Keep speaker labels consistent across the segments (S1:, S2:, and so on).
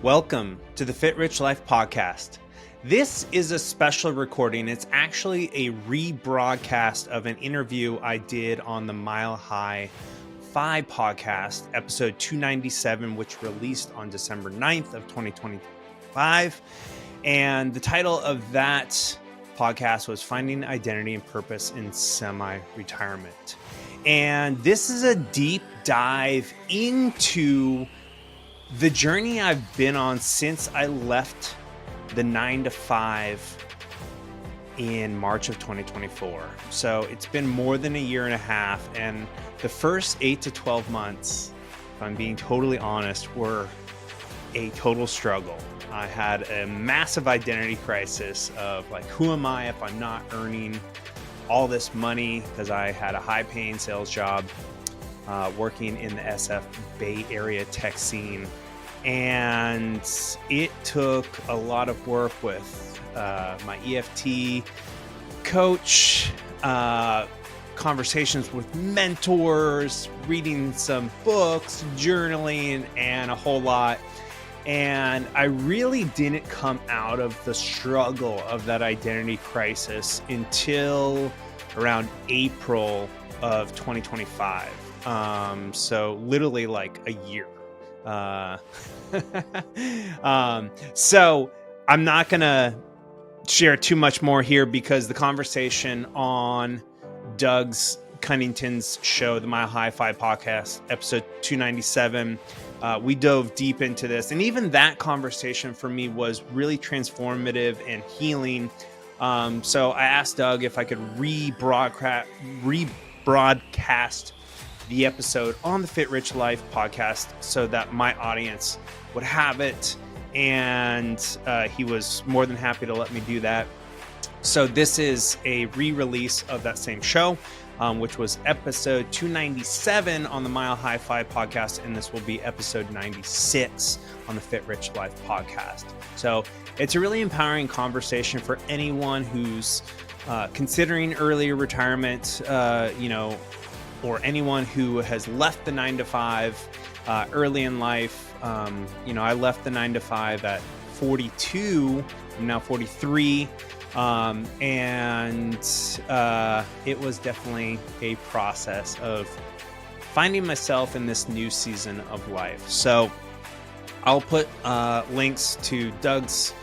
S1: Welcome to the Fit Rich Life podcast. This is a special recording. It's actually a rebroadcast of an interview I did on the Mile High 5 podcast, episode 297, which released on December 9th of 2025. And the title of that podcast was Finding Identity and Purpose in Semi-Retirement. And this is a deep dive into the journey I've been on since I left the 9-to-5 in March of 2024. So it's been more than a year and a half, and the first 8 to 12 months, if I'm being totally honest, were a total struggle. I had a massive identity crisis of like, who am I if I'm not earning all this money? Because I had a high-paying sales job working in the SF Bay Area tech scene. And it took a lot of work with my EFT coach, conversations with mentors, reading some books, journaling, and a whole lot. And I really didn't come out of the struggle of that identity crisis until around April of 2025. So literally like a year. So I'm not going to share too much more here because the conversation on Doug's Cunnington's show, the Mile High 5 podcast, episode 297, we dove deep into this. And even that conversation for me was really transformative and healing. So I asked Doug if I could rebroadcast the episode on the Fit Rich Life podcast so that my audience would have it. And he was more than happy to let me do that. So this is a re-release of that same show, which was episode 297 on the Mile High 5 podcast. And this will be episode 96 on the Fit Rich Life podcast. So it's a really empowering conversation for anyone who's considering early retirement, or anyone who has left the 9-to-5 early in life. I left the 9-to-5 at 42. I'm now 43. And it was definitely a process of finding myself in this new season of life. So I'll put links to Doug's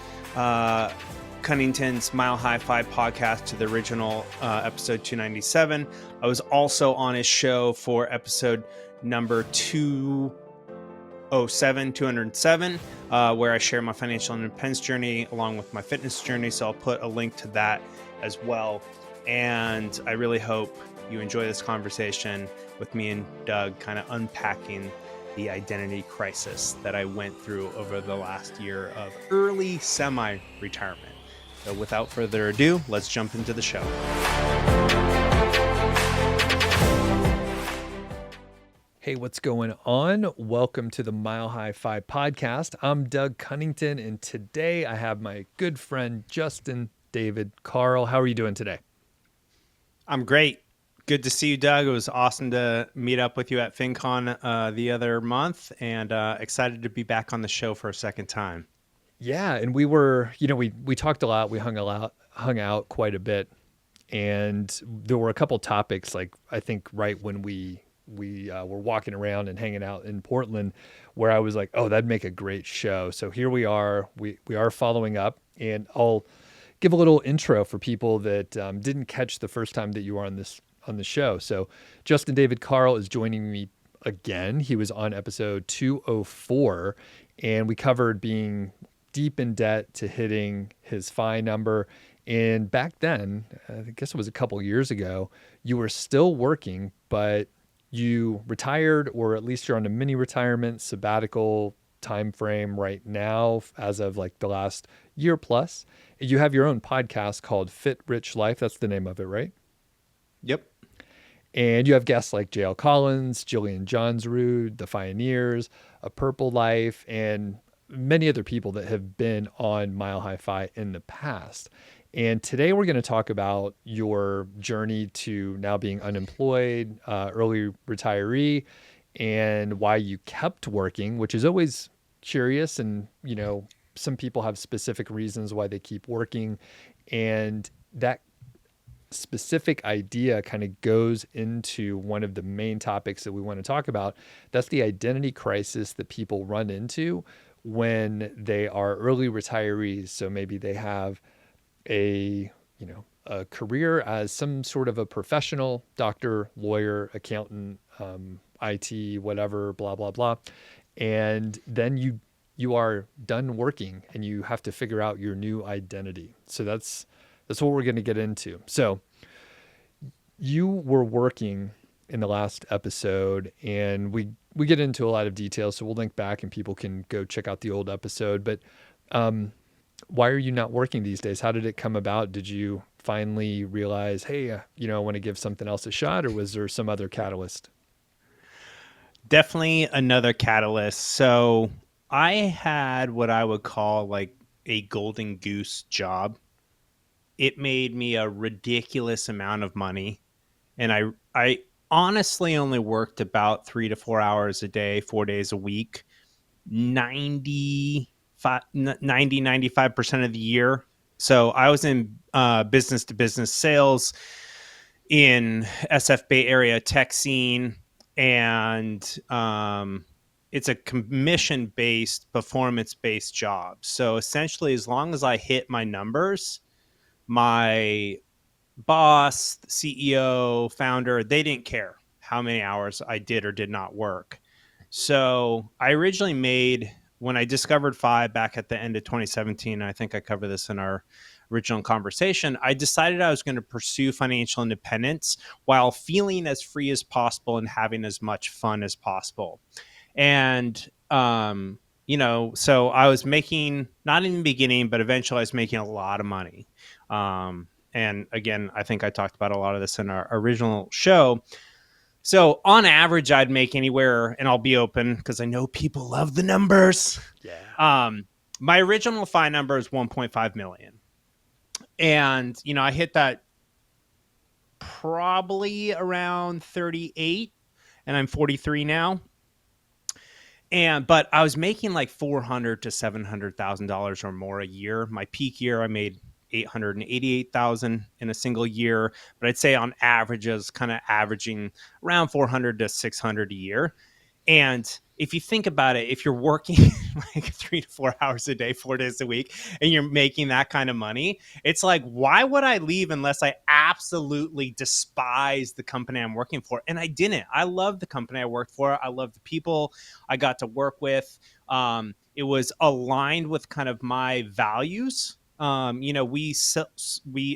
S1: Cunnington's Mile High 5 podcast to the original episode 297. I was also on his show for episode number 207, where I share my financial independence journey along with my fitness journey. So I'll put a link to that as well. And I really hope you enjoy this conversation with me and Doug, kind of unpacking the identity crisis that I went through over the last year of early semi-retirement. So without further ado, let's jump into the show.
S2: Hey, what's going on? Welcome to the Mile High 5 podcast. I'm Doug Cunnington, and today I have my good friend, Justin David Carl. How are you doing today?
S1: I'm great. Good to see you, Doug. It was awesome to meet up with you at FinCon the other month, and excited to be back on the show for a second time.
S2: Yeah, and we were, we talked a lot. We hung out quite a bit, and there were a couple topics, like I think right when we were walking around and hanging out in Portland, where I was like, oh, that'd make a great show. So here we are. We are following up, and I'll give a little intro for people that didn't catch the first time that you were on the show. So Justin David Carl is joining me again. He was on episode 204, and we covered being deep in debt to hitting his FI number. And back then, I guess it was a couple years ago, you were still working, but you retired, or at least you're on a mini retirement sabbatical time frame right now as of like the last year plus. You have your own podcast called Fit Rich Life. That's the name of it, right?
S1: Yep.
S2: And you have guests like JL Collins, Jillian Johnsrud, The Pioneers, A Purple Life, and many other people that have been on Mile High 5 in the past. And today we're going to talk about your journey to now being unemployed, early retiree, and why you kept working, which is always curious, and some people have specific reasons why they keep working, and that specific idea kind of goes into one of the main topics that we want to talk about. That's the identity crisis that people run into when they are early retirees. So maybe they have a a career as some sort of a professional, doctor, lawyer, accountant, IT, whatever, blah blah blah, and then you are done working and you have to figure out your new identity. So that's what we're going to get into. So you were working in the last episode, and we get into a lot of details, so we'll link back and people can go check out the old episode. But why are you not working these days? How did it come about? Did you finally realize, hey, I want to give something else a shot, or was there some other catalyst?
S1: Definitely another catalyst. So I had what I would call like a golden goose job. It made me a ridiculous amount of money. And I honestly only worked about 3 to 4 hours a day, 4 days a week, 95% of the year. So I was in business to business sales in SF Bay Area tech scene, and it's a commission based, performance based job. So essentially, as long as I hit my numbers, my boss, the CEO, founder, they didn't care how many hours I did or did not work. So I originally made, when I discovered Five back at the end of 2017, I think I covered this in our original conversation, I decided I was going to pursue financial independence while feeling as free as possible and having as much fun as possible. And, so I was making, not in the beginning, but eventually I was making a lot of money. And again, I think I talked about a lot of this in our original show. So on average, I'd make anywhere, and I'll be open because I know people love the numbers.
S2: Yeah.
S1: My original FI number is 1.5 million. And, I hit that probably around 38, and I'm 43 now. But I was making like $400,000 to $700,000 or more a year. My peak year, I made 888,000 in a single year, but I'd say on average, I was kind of averaging around 400 to 600 a year. And if you think about it, if you're working like 3 to 4 hours a day, 4 days a week, and you're making that kind of money, it's like, why would I leave unless I absolutely despise the company I'm working for? And I didn't. I love the company I worked for. I love the people I got to work with. It was aligned with kind of my values. We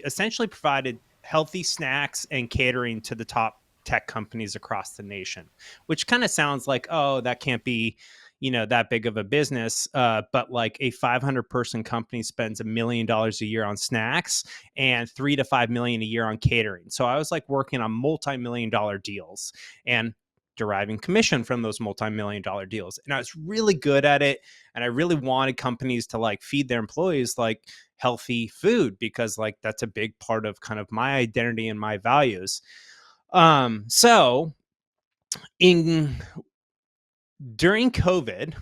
S1: essentially provided healthy snacks and catering to the top tech companies across the nation, which kind of sounds like, oh, that can't be, that big of a business. But like a 500-person company spends $1 million a year on snacks and 3 to 5 million a year on catering. So I was like working on multi-million-dollar deals and deriving commission from those multi-million-dollar deals. And I was really good at it. And I really wanted companies to like feed their employees like healthy food, because like that's a big part of kind of my identity and my values. So during COVID,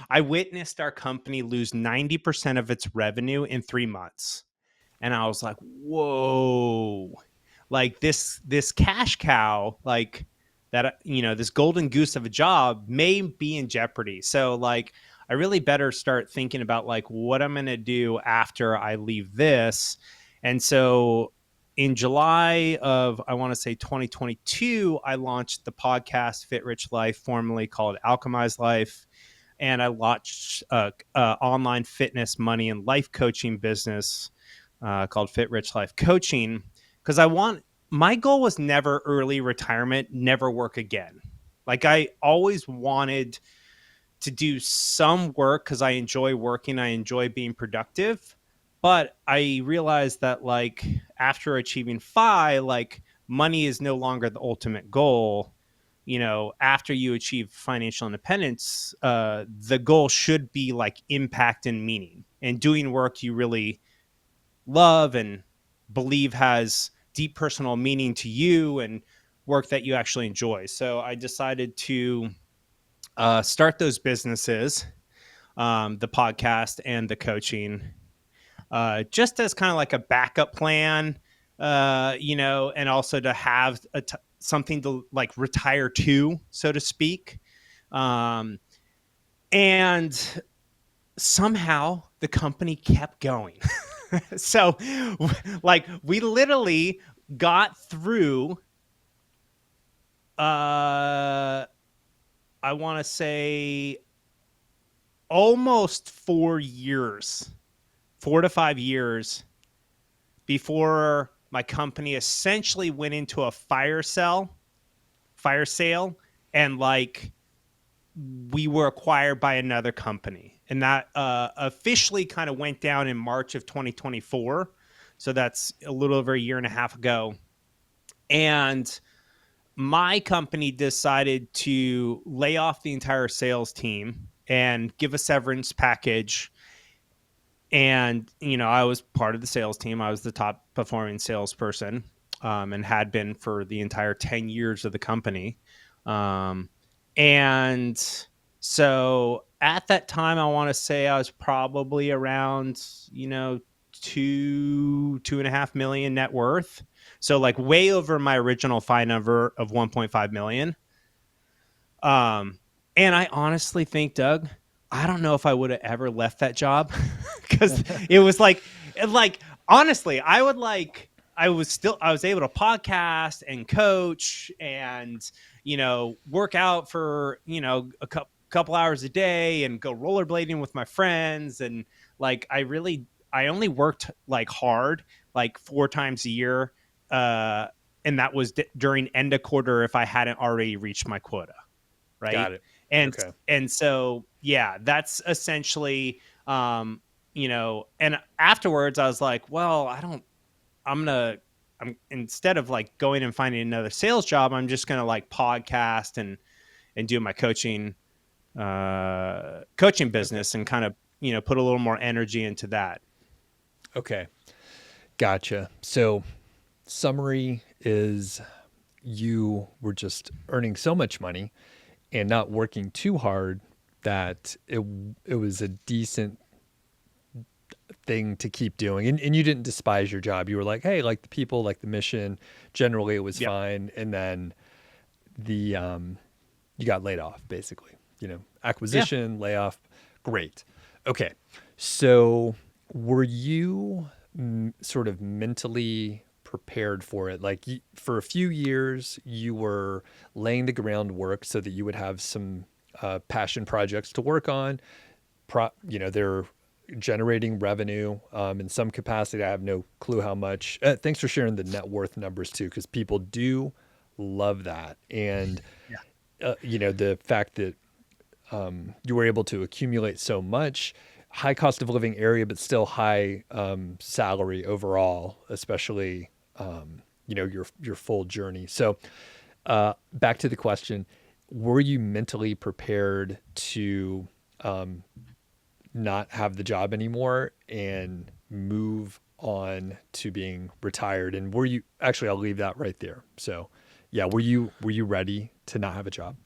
S1: I witnessed our company lose 90% of its revenue in 3 months. And I was like, whoa, like this cash cow, like that, this golden goose of a job may be in jeopardy. So like, I really better start thinking about like what I'm going to do after I leave this. And so in July of, I want to say 2022, I launched the podcast Fit Rich Life, formerly called Alchemize Life. And I launched online fitness, money, and life coaching business called Fit Rich Life Coaching, because my goal was never early retirement, never work again. Like I always wanted to do some work because I enjoy working, I enjoy being productive. But I realized that like after achieving FI, like money is no longer the ultimate goal. After you achieve financial independence, the goal should be like impact and meaning and doing work you really love and believe has deep personal meaning to you and work that you actually enjoy. So I decided to start those businesses, the podcast and the coaching, just as kind of like a backup plan, and also to have something to like retire to, so to speak. Um, and somehow the company kept going. So like we literally got through, I want to say almost 4 years, 4 to 5 years before my company essentially went into a fire sale, and like we were acquired by another company, and that officially kind of went down in March of 2024. So that's a little over a year and a half ago. And my company decided to lay off the entire sales team and give a severance package. And, I was part of the sales team. I was the top performing salesperson, and had been for the entire 10 years of the company. And so at that time, I want to say I was probably around, 2.5 million net worth. So like way over my original FI number of 1.5 million. And I honestly think, Doug, I don't know if I would have ever left that job, because it was like, honestly, I was able to podcast and coach and, work out for, a couple hours a day and go rollerblading with my friends. And like, I only worked like hard, like 4 times a year. And that was during end of quarter if I hadn't already reached my quota. Right.
S2: Got it.
S1: And,
S2: Okay.
S1: and so, yeah, that's essentially, and afterwards I was like, well, I'm instead of like going and finding another sales job, I'm just going to like podcast and do my coaching business, and kind of, put a little more energy into that.
S2: Okay. Gotcha. So summary is you were just earning so much money and not working too hard that it was a decent thing to keep doing. And you didn't despise your job. You were like, hey, like the people, like the mission, generally it was
S1: Yep.
S2: fine. And then you got laid off, basically, acquisition, layoff. Great. Okay. So were you sort of mentally prepared for it? Like for a few years, you were laying the groundwork so that you would have some passion projects to work on. They're generating revenue in some capacity. I have no clue how much. Thanks for sharing the net worth numbers too, because people do love that. And, the fact that you were able to accumulate so much, high cost of living area, but still high salary overall, especially, your full journey. So back to the question, were you mentally prepared to not have the job anymore and move on to being retired? And were you actually, I'll leave that right there. So yeah, were you ready to not have a job?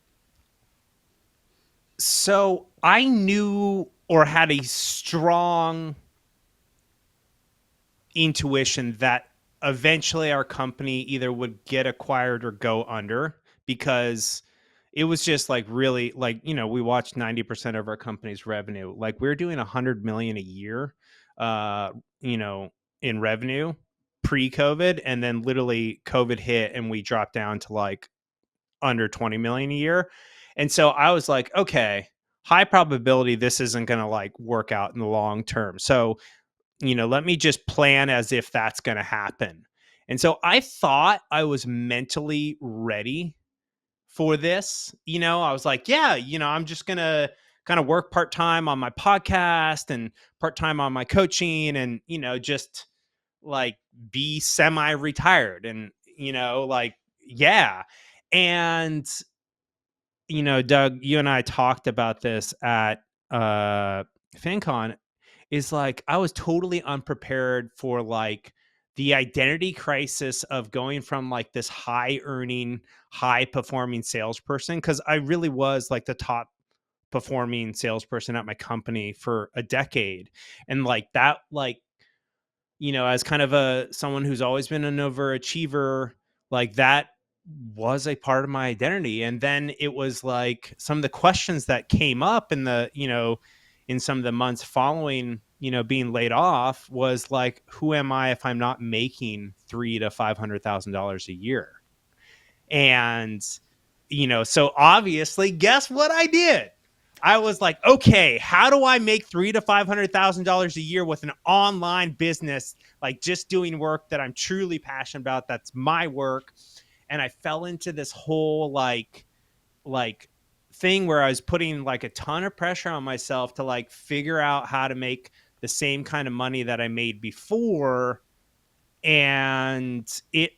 S1: So I knew, or had a strong intuition, that eventually our company either would get acquired or go under, because it was just like really like, we watched 90% of our company's revenue. Like we're doing 100 million a year, in revenue pre-COVID. And then literally COVID hit and we dropped down to like under 20 million a year. And so I was like, okay, high probability this isn't going to like work out in the long term. So, let me just plan as if that's going to happen. And so I thought I was mentally ready for this. I was like, yeah, I'm just going to kind of work part-time on my podcast and part-time on my coaching, and, just like be semi-retired and, like, yeah. And, Doug, you and I talked about this at FanCon, is like I was totally unprepared for like the identity crisis of going from like this high earning, high performing salesperson, because I really was like the top performing salesperson at my company for a decade. And like that, like, as kind of someone who's always been an overachiever, like that was a part of my identity. And then it was like some of the questions that came up in some of the months following, being laid off was like, who am I if I'm not making $300,000 to $500,000 a year? And, so obviously, guess what I did? I was like, okay, how do I make $300,000 to $500,000 a year with an online business, like just doing work that I'm truly passionate about? That's my work. And I fell into this whole like thing where I was putting like a ton of pressure on myself to like figure out how to make the same kind of money that I made before. And it,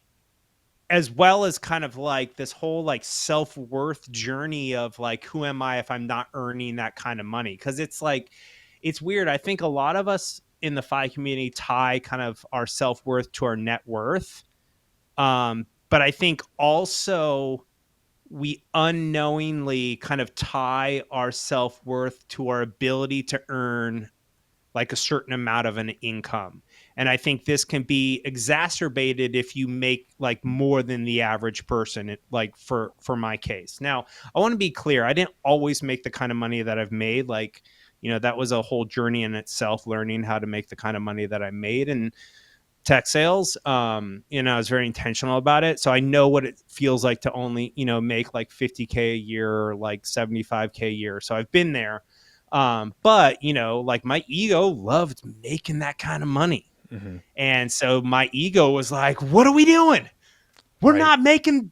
S1: as well as kind of like this whole like self-worth journey of like, who am I if I'm not earning that kind of money? Because it's like, it's weird. I think a lot of us in the FI community tie kind of our self-worth to our net worth. But I think also we unknowingly kind of tie our self-worth to our ability to earn like a certain amount of an income. And I think this can be exacerbated if you make like more than the average person, like for my case. Now, I want to be clear. I didn't always make the kind of money that I've made. Like, that was a whole journey in itself, learning how to make the kind of money that I made in tech sales. I was very intentional about it. So I know what it feels like to only, make like 50K a year or like 75K a year. So I've been there. But like my ego loved making that kind of money.
S2: Mm-hmm.
S1: And so my ego was like, what are we doing? We're
S2: Right.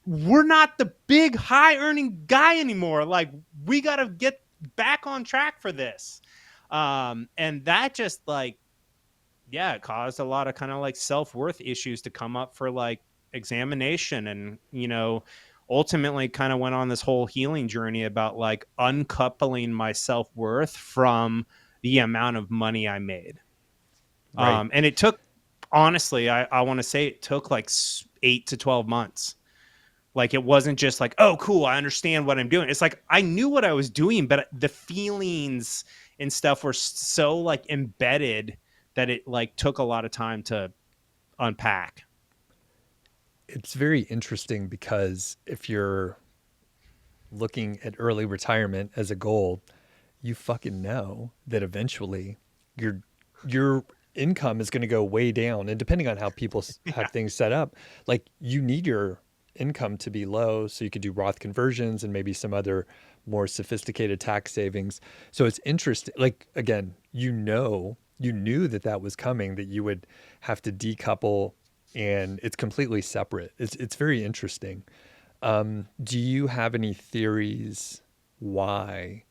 S1: we're not the big high earning guy anymore. Like we got to get back on track for this. And that just like, yeah, it caused a lot of kind of like self-worth issues to come up for like examination. And, ultimately kind of went on this whole healing journey about like uncoupling my self-worth from the amount of money I made.
S2: Right.
S1: And it took, honestly, I want to say it took like 8 to 12 months. Like it wasn't just like, oh, cool, I understand what I'm doing. It's like I knew what I was doing, but the feelings and stuff were so like embedded that it like took a lot of time to unpack.
S2: It's very interesting because if you're looking at early retirement as a goal, you fucking know that eventually your income is going to go way down. And depending on how people
S1: Yeah.
S2: have things set up, like you need your income to be low so you could do Roth conversions and maybe some other more sophisticated tax savings. So it's interesting. Like, again, you knew that that was coming, that you would have to decouple and it's completely separate. It's very interesting. Do you have any theories why,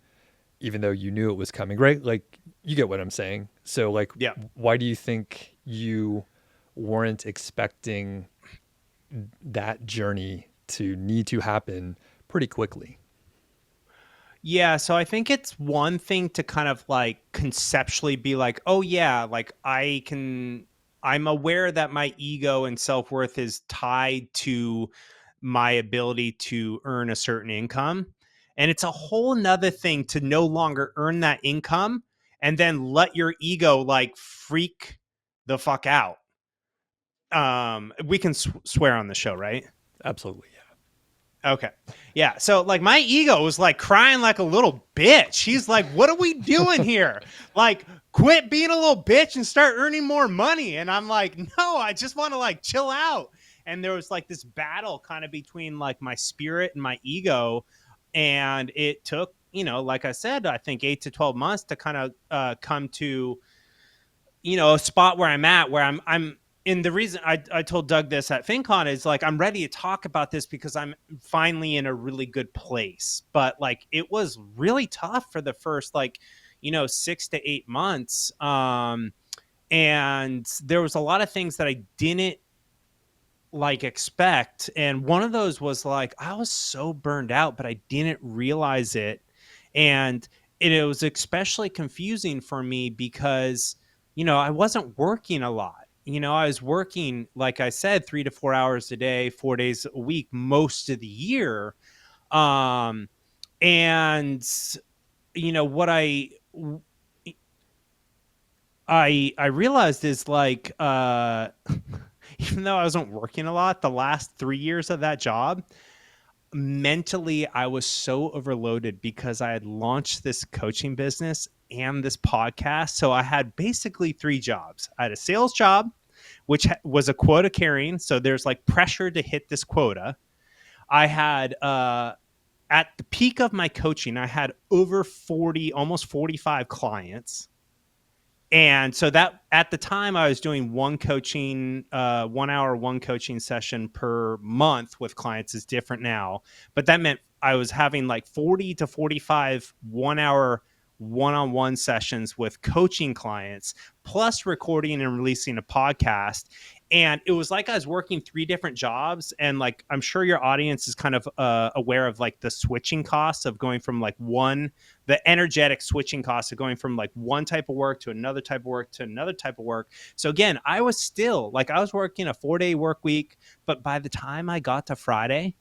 S2: even though you knew it was coming, right? Like, you get what I'm saying. So, like,
S1: Yeah.
S2: why do you think you weren't expecting that journey to need to happen pretty quickly?
S1: Yeah, so I think it's one thing to kind of like conceptually be like, oh yeah, like I'm aware that my ego and self-worth is tied to my ability to earn a certain income. And it's a whole nother thing to no longer earn that income and then let your ego like freak the fuck out. We can swear on the show, right?
S2: Absolutely.
S1: Okay. Yeah. So like my ego was like crying like a little bitch. He's like, what are we doing here? Like, quit being a little bitch and start earning more money. And I'm like, no, I just want to like chill out. And there was like this battle kind of between like my spirit and my ego. And it took, like I said, I think 8 to 12 months to kind of come to, a spot where I'm at, where I'm and the reason I told Doug this at FinCon is like, I'm ready to talk about this because I'm finally in a really good place. But like, it was really tough for the first, like, 6 to 8 months. And there was a lot of things that I didn't like expect. And one of those was like, I was so burned out, but I didn't realize it. And it was especially confusing for me because, I wasn't working a lot. I was working, like I said, 3 to 4 hours a day, 4 days a week, most of the year. And what I realized is like, even though I wasn't working a lot, the last 3 years of that job, mentally I was so overloaded because I had launched this coaching business and this podcast. So I had basically 3 jobs. I had a sales job, which was a quota carrying. So there's like pressure to hit this quota. I had, at the peak of my coaching, I had over 40, almost 45 clients. And so that at the time I was doing 1 hour, one coaching session per month with clients is different now. But that meant I was having like 40 to 45 1 hour one-on-one sessions with coaching clients, plus recording and releasing a podcast. And it was like I was working 3 different jobs. And like, I'm sure your audience is kind of aware of like the switching costs of going from like the energetic switching costs of going from like one type of work to another type of work to another type of work. So again, I was still like, I was working a 4-day work week, but by the time I got to Friday,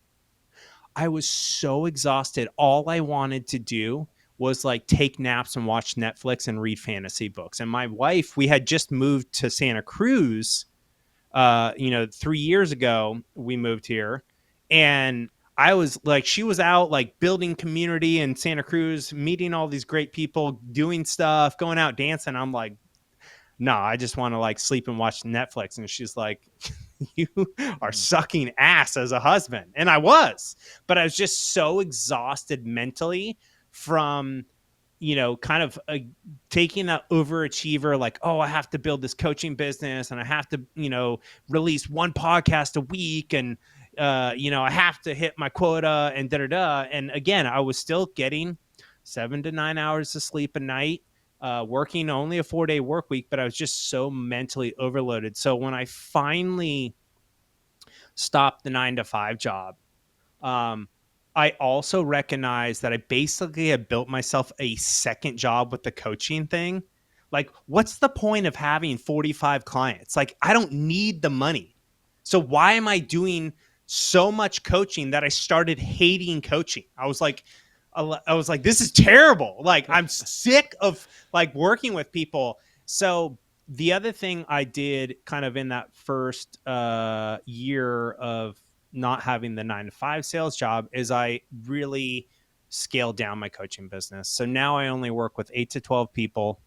S1: I was so exhausted. All I wanted to do was like take naps and watch Netflix and read fantasy books. And my wife, we had just moved to Santa Cruz, 3 years ago we moved here, and I was like, she was out like building community in Santa Cruz, meeting all these great people, doing stuff, going out dancing. I'm like, no, I just want to like sleep and watch Netflix. And she's like, you are sucking ass as a husband. And I was, but I was just so exhausted mentally from, kind of taking that overachiever, like, oh, I have to build this coaching business and I have to, release one podcast a week. And, I have to hit my quota and da da da. And again, I was still getting 7 to 9 hours of sleep a night, working only a 4-day work week, but I was just so mentally overloaded. So when I finally stopped the 9 to 5 job, I also recognized that I basically had built myself a second job with the coaching thing. Like, what's the point of having 45 clients? Like, I don't need the money. So why am I doing so much coaching that I started hating coaching? I was like, this is terrible. Like, I'm sick of like working with people. So the other thing I did kind of in that first year of not having the 9 to 5 sales job is I really scaled down my coaching business. So now I only work with 8 to 12 people.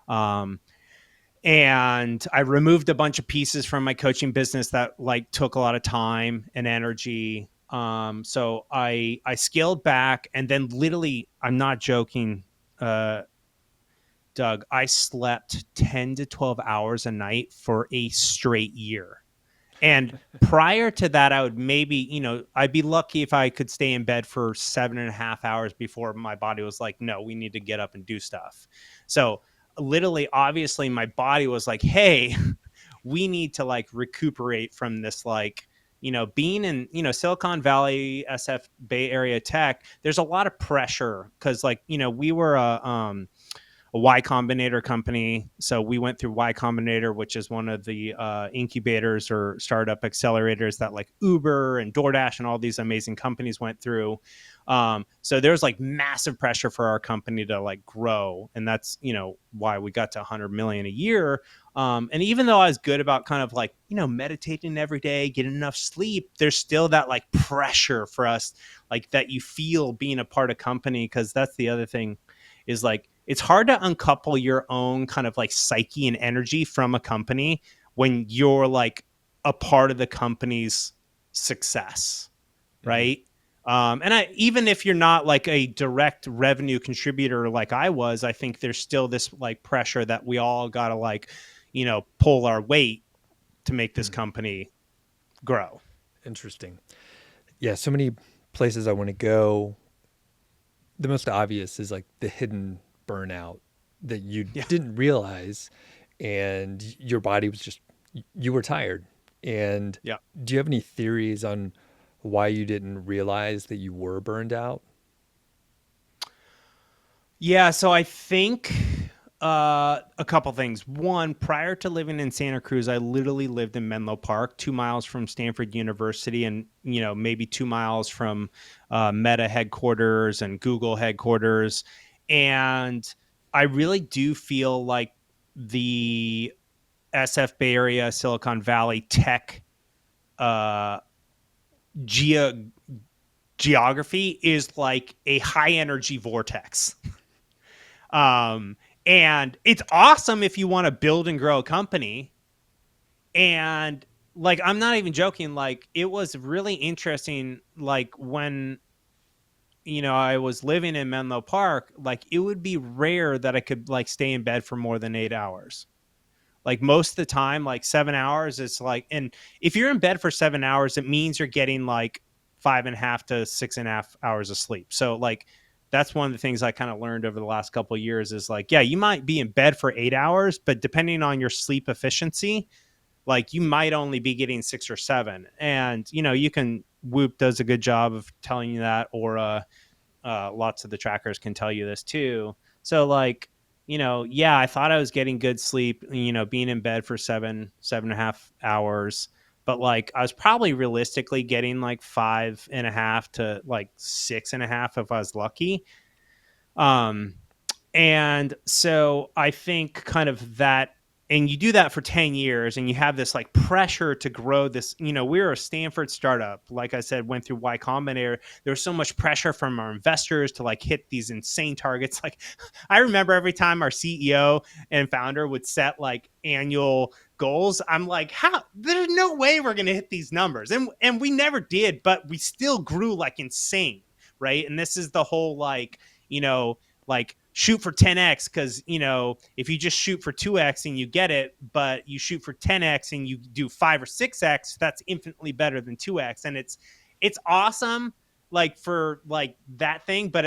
S1: And I removed a bunch of pieces from my coaching business that like took a lot of time and energy. So I scaled back, and then literally, I'm not joking, Doug, I slept 10 to 12 hours a night for a straight year. And prior to that, I would maybe, I'd be lucky if I could stay in bed for 7.5 hours before my body was like, no, we need to get up and do stuff. So literally, obviously, my body was like, hey, we need to like recuperate from this, like, being in, Silicon Valley, SF, Bay Area tech, there's a lot of pressure because like, we were a Y Combinator company. So we went through Y Combinator, which is one of the incubators or startup accelerators that like Uber and DoorDash and all these amazing companies went through. So there's like massive pressure for our company to like grow. And that's, why we got to 100 million a year. And even though I was good about kind of like, meditating every day, getting enough sleep, there's still that like pressure for us, like that you feel being a part of company. Cause that's the other thing is like, it's hard to uncouple your own kind of like psyche and energy from a company when you're like a part of the company's success. Right. And even if you're not like a direct revenue contributor like I was, I think there's still this like pressure that we all got to like, pull our weight to make this company grow.
S2: Interesting. Yeah, so many places I want to go. The most obvious is like the hidden burnout that you didn't realize, and your body was just, you were tired. And do you have any theories on why you didn't realize that you were burned out?
S1: Yeah, so I think a couple things. One, prior to living in Santa Cruz, I literally lived in Menlo Park, 2 miles from Stanford University, and maybe 2 miles from Meta headquarters and Google headquarters. And I really do feel like the SF Bay Area, Silicon Valley tech uh, geography is like a high energy vortex. um, and it's awesome if you want to build and grow a company. And like, I'm not even joking. Like, it was really interesting. Like, when, I was living in Menlo Park, like, it would be rare that I could like stay in bed for more than 8 hours. Like, most of the time, like 7 hours is like, and if you're in bed for 7 hours, it means you're getting like 5.5 to 6.5 hours of sleep. So like, that's one of the things I kind of learned over the last couple of years is like, yeah, you might be in bed for 8 hours, but depending on your sleep efficiency, like you might only be getting 6 or 7. And, you can, Whoop does a good job of telling you that, or lots of the trackers can tell you this too. So like, yeah, I thought I was getting good sleep, being in bed for 7.5 hours, but like I was probably realistically getting like 5.5 to like 6.5 if I was lucky. Um, and so I think kind of that, and you do that for 10 years and you have this like pressure to grow this, we're a Stanford startup. Like I said, went through Y Combinator. There was so much pressure from our investors to like hit these insane targets. Like I remember every time our CEO and founder would set like annual goals, I'm like, how, there's no way we're going to hit these numbers. And we never did, but we still grew like insane. Right. And this is the whole like shoot for 10x, because if you just shoot for 2x and you get it, but you shoot for 10x and you do 5 or 6x, that's infinitely better than 2x. And it's awesome like for like that thing, but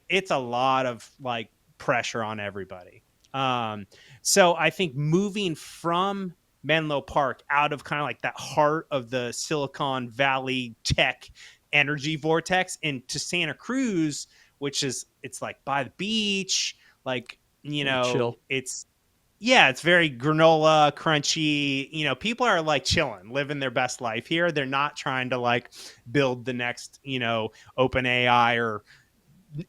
S1: it's a lot of like pressure on everybody. So I think moving from Menlo Park out of kind of like that heart of the Silicon Valley tech energy vortex into Santa Cruz, which is, it's like by the beach, like,
S2: Very chill.
S1: it's very granola, crunchy. People are like chilling, living their best life here. They're not trying to like build the next, open AI or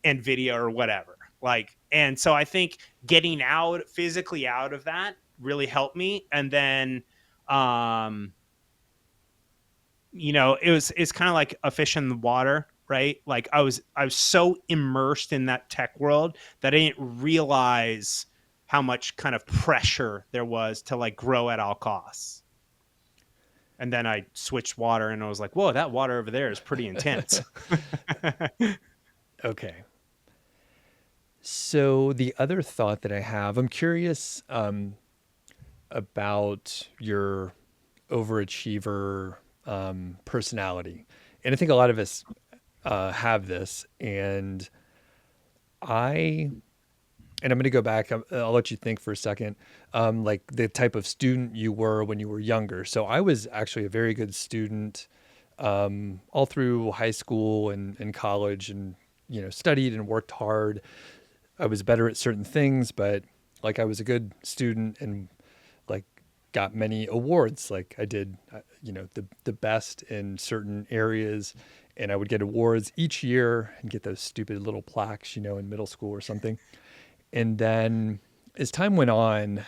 S1: NVIDIA or whatever. Like, and so I think getting out physically out of that really helped me. And then, it's kind of like a fish in the water, right? Like I was so immersed in that tech world that I didn't realize how much kind of pressure there was to like grow at all costs. And then I switched water and I was like, whoa, that water over there is pretty intense.
S2: Okay. So the other thought that I have, I'm curious about your overachiever personality. And I think a lot of us have this. And I'm going to go back. I'll let you think for a second. Like the type of student you were when you were younger. So I was actually a very good student all through high school and college, and studied and worked hard. I was better at certain things, but like I was a good student and like got many awards. Like I did, the best in certain areas, and I would get awards each year and get those stupid little plaques, in middle school or something. And then as time went on,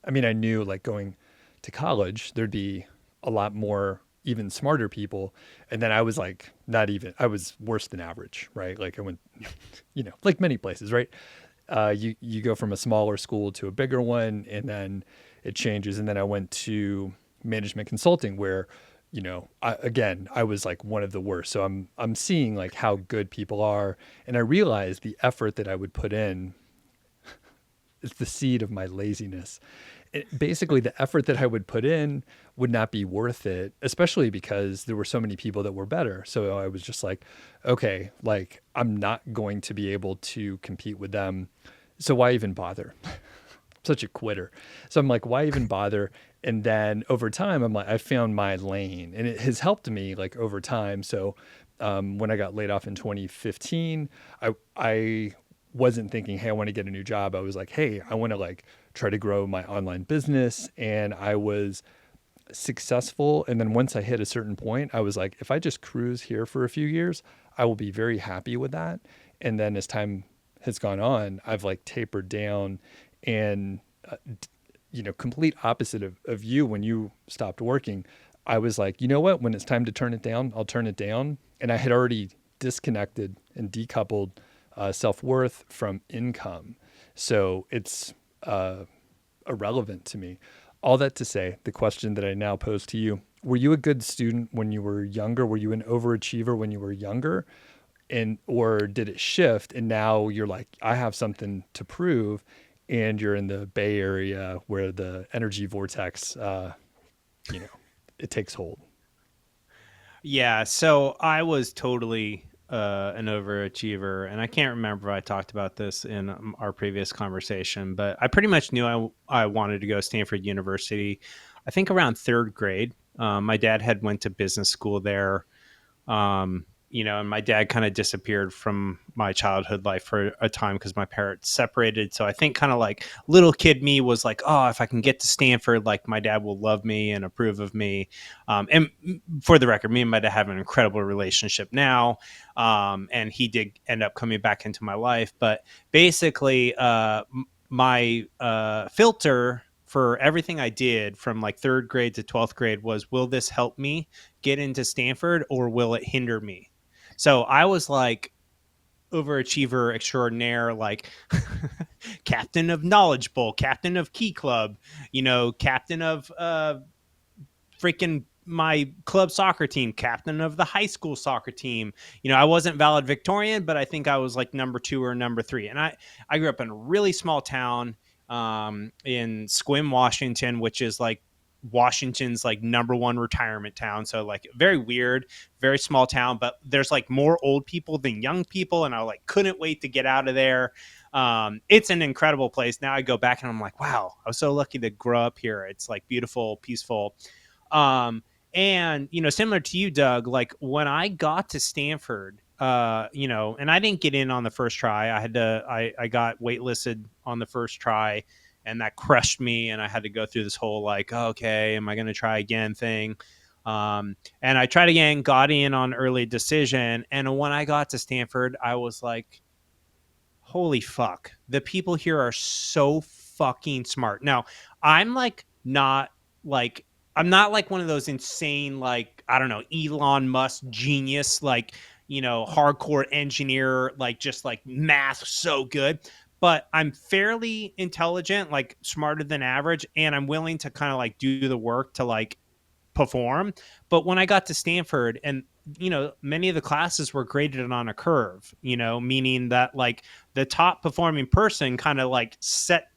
S2: I mean, I knew like going to college, there'd be a lot more even smarter people. And then I was like, I was worse than average, right? Like I went, like many places, right? You go from a smaller school to a bigger one, and then it changes. And then I went to management consulting where, I was like one of the worst. So I'm seeing like how good people are. And I realized the effort that I would put in is the seed of my laziness. Basically, the effort that I would put in would not be worth it, especially because there were so many people that were better. So I was just like, okay, like I'm not going to be able to compete with them. So why even bother? Such a quitter. So I'm like, why even bother? And then over time, I'm like, I found my lane, and it has helped me like over time. So when I got laid off in 2015, I wasn't thinking, hey, I want to get a new job. I was like, hey, I want to like try to grow my online business. And I was successful. And then once I hit a certain point, I was like, if I just cruise here for a few years, I will be very happy with that. And then as time has gone on, I've like tapered down and, complete opposite of you. When you stopped working, I was like, you know what, when it's time to turn it down, I'll turn it down. And I had already disconnected and decoupled self-worth from income. So it's irrelevant to me. All that to say, the question that I now pose to you: were you a good student when you were younger? Were you an overachiever when you were younger? And or did it shift and now you're like, I have something to prove, and you're in the Bay Area where the energy vortex, it takes hold?
S1: Yeah, so I was totally an overachiever, and I can't remember if I talked about this in our previous conversation, but I pretty much knew I wanted to go to Stanford University. I think around third grade. My dad had went to business school there. And my dad kind of disappeared from my childhood life for a time because my parents separated. So I think kind of like little kid me was like, oh, if I can get to Stanford, like my dad will love me and approve of me. And for the record, me and my dad have an incredible relationship now. And he did end up coming back into my life. But basically, my filter for everything I did from like third grade to 12th grade was, will this help me get into Stanford or will it hinder me? So I was like overachiever extraordinaire, like captain of Knowledge Bowl, captain of Key Club, captain of freaking my club soccer team, captain of the high school soccer team. I wasn't valedictorian, but I think I was like number 2 or number 3. And I grew up in a really small town in Sequim, Washington, which is like Washington's like number 1 retirement town. So like very weird, very small town, but there's like more old people than young people. And I like couldn't wait to get out of there. It's an incredible place. Now I go back and I'm like, wow, I was so lucky to grow up here. It's like beautiful, peaceful. And similar to you, Doug, like when I got to Stanford, and I didn't get in on the first try. I got waitlisted on the first try, and that crushed me. And I had to go through this whole like, okay, am I going to try again thing? And I tried again, got in on early decision. And when I got to Stanford, I was like, holy fuck, the people here are so fucking smart. Now, I'm like not like I'm not like one of those insane, like, I don't know, Elon Musk genius, like, hardcore engineer, like just like math so good. But I'm fairly intelligent, like smarter than average, and I'm willing to kind of like do the work to like perform. But when I got to Stanford, and many of the classes were graded on a curve, meaning that like the top performing person kind of like set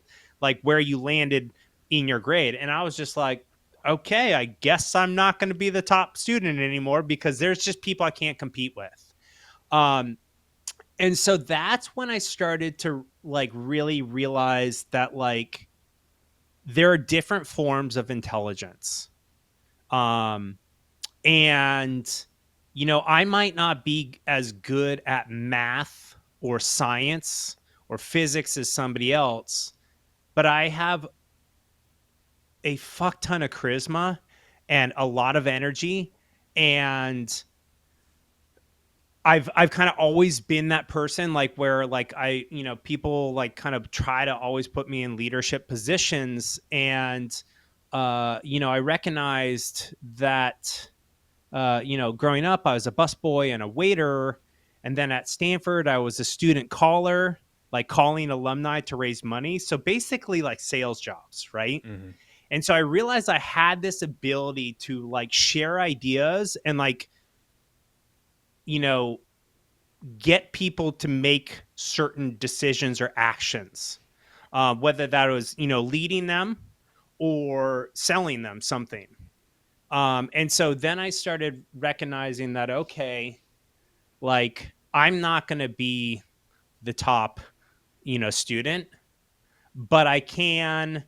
S1: like where you landed in your grade. And I was just like, okay, I guess I'm not going to be the top student anymore because there's just people I can't compete with. And so that's when I started to like really realize that like there are different forms of intelligence. Um, and I might not be as good at math or science or physics as somebody else, but I have a fuck ton of charisma and a lot of energy. And I've kind of always been that person, like where like people like kind of try to always put me in leadership positions. And I recognized that growing up, I was a busboy and a waiter. And then at Stanford, I was a student caller, like calling alumni to raise money. So basically like sales jobs, right?
S2: Mm-hmm.
S1: And so I realized I had this ability to like share ideas and like, get people to make certain decisions or actions, whether that was, leading them or selling them something. And so then I started recognizing that, okay, like I'm not going to be the top, student, but I can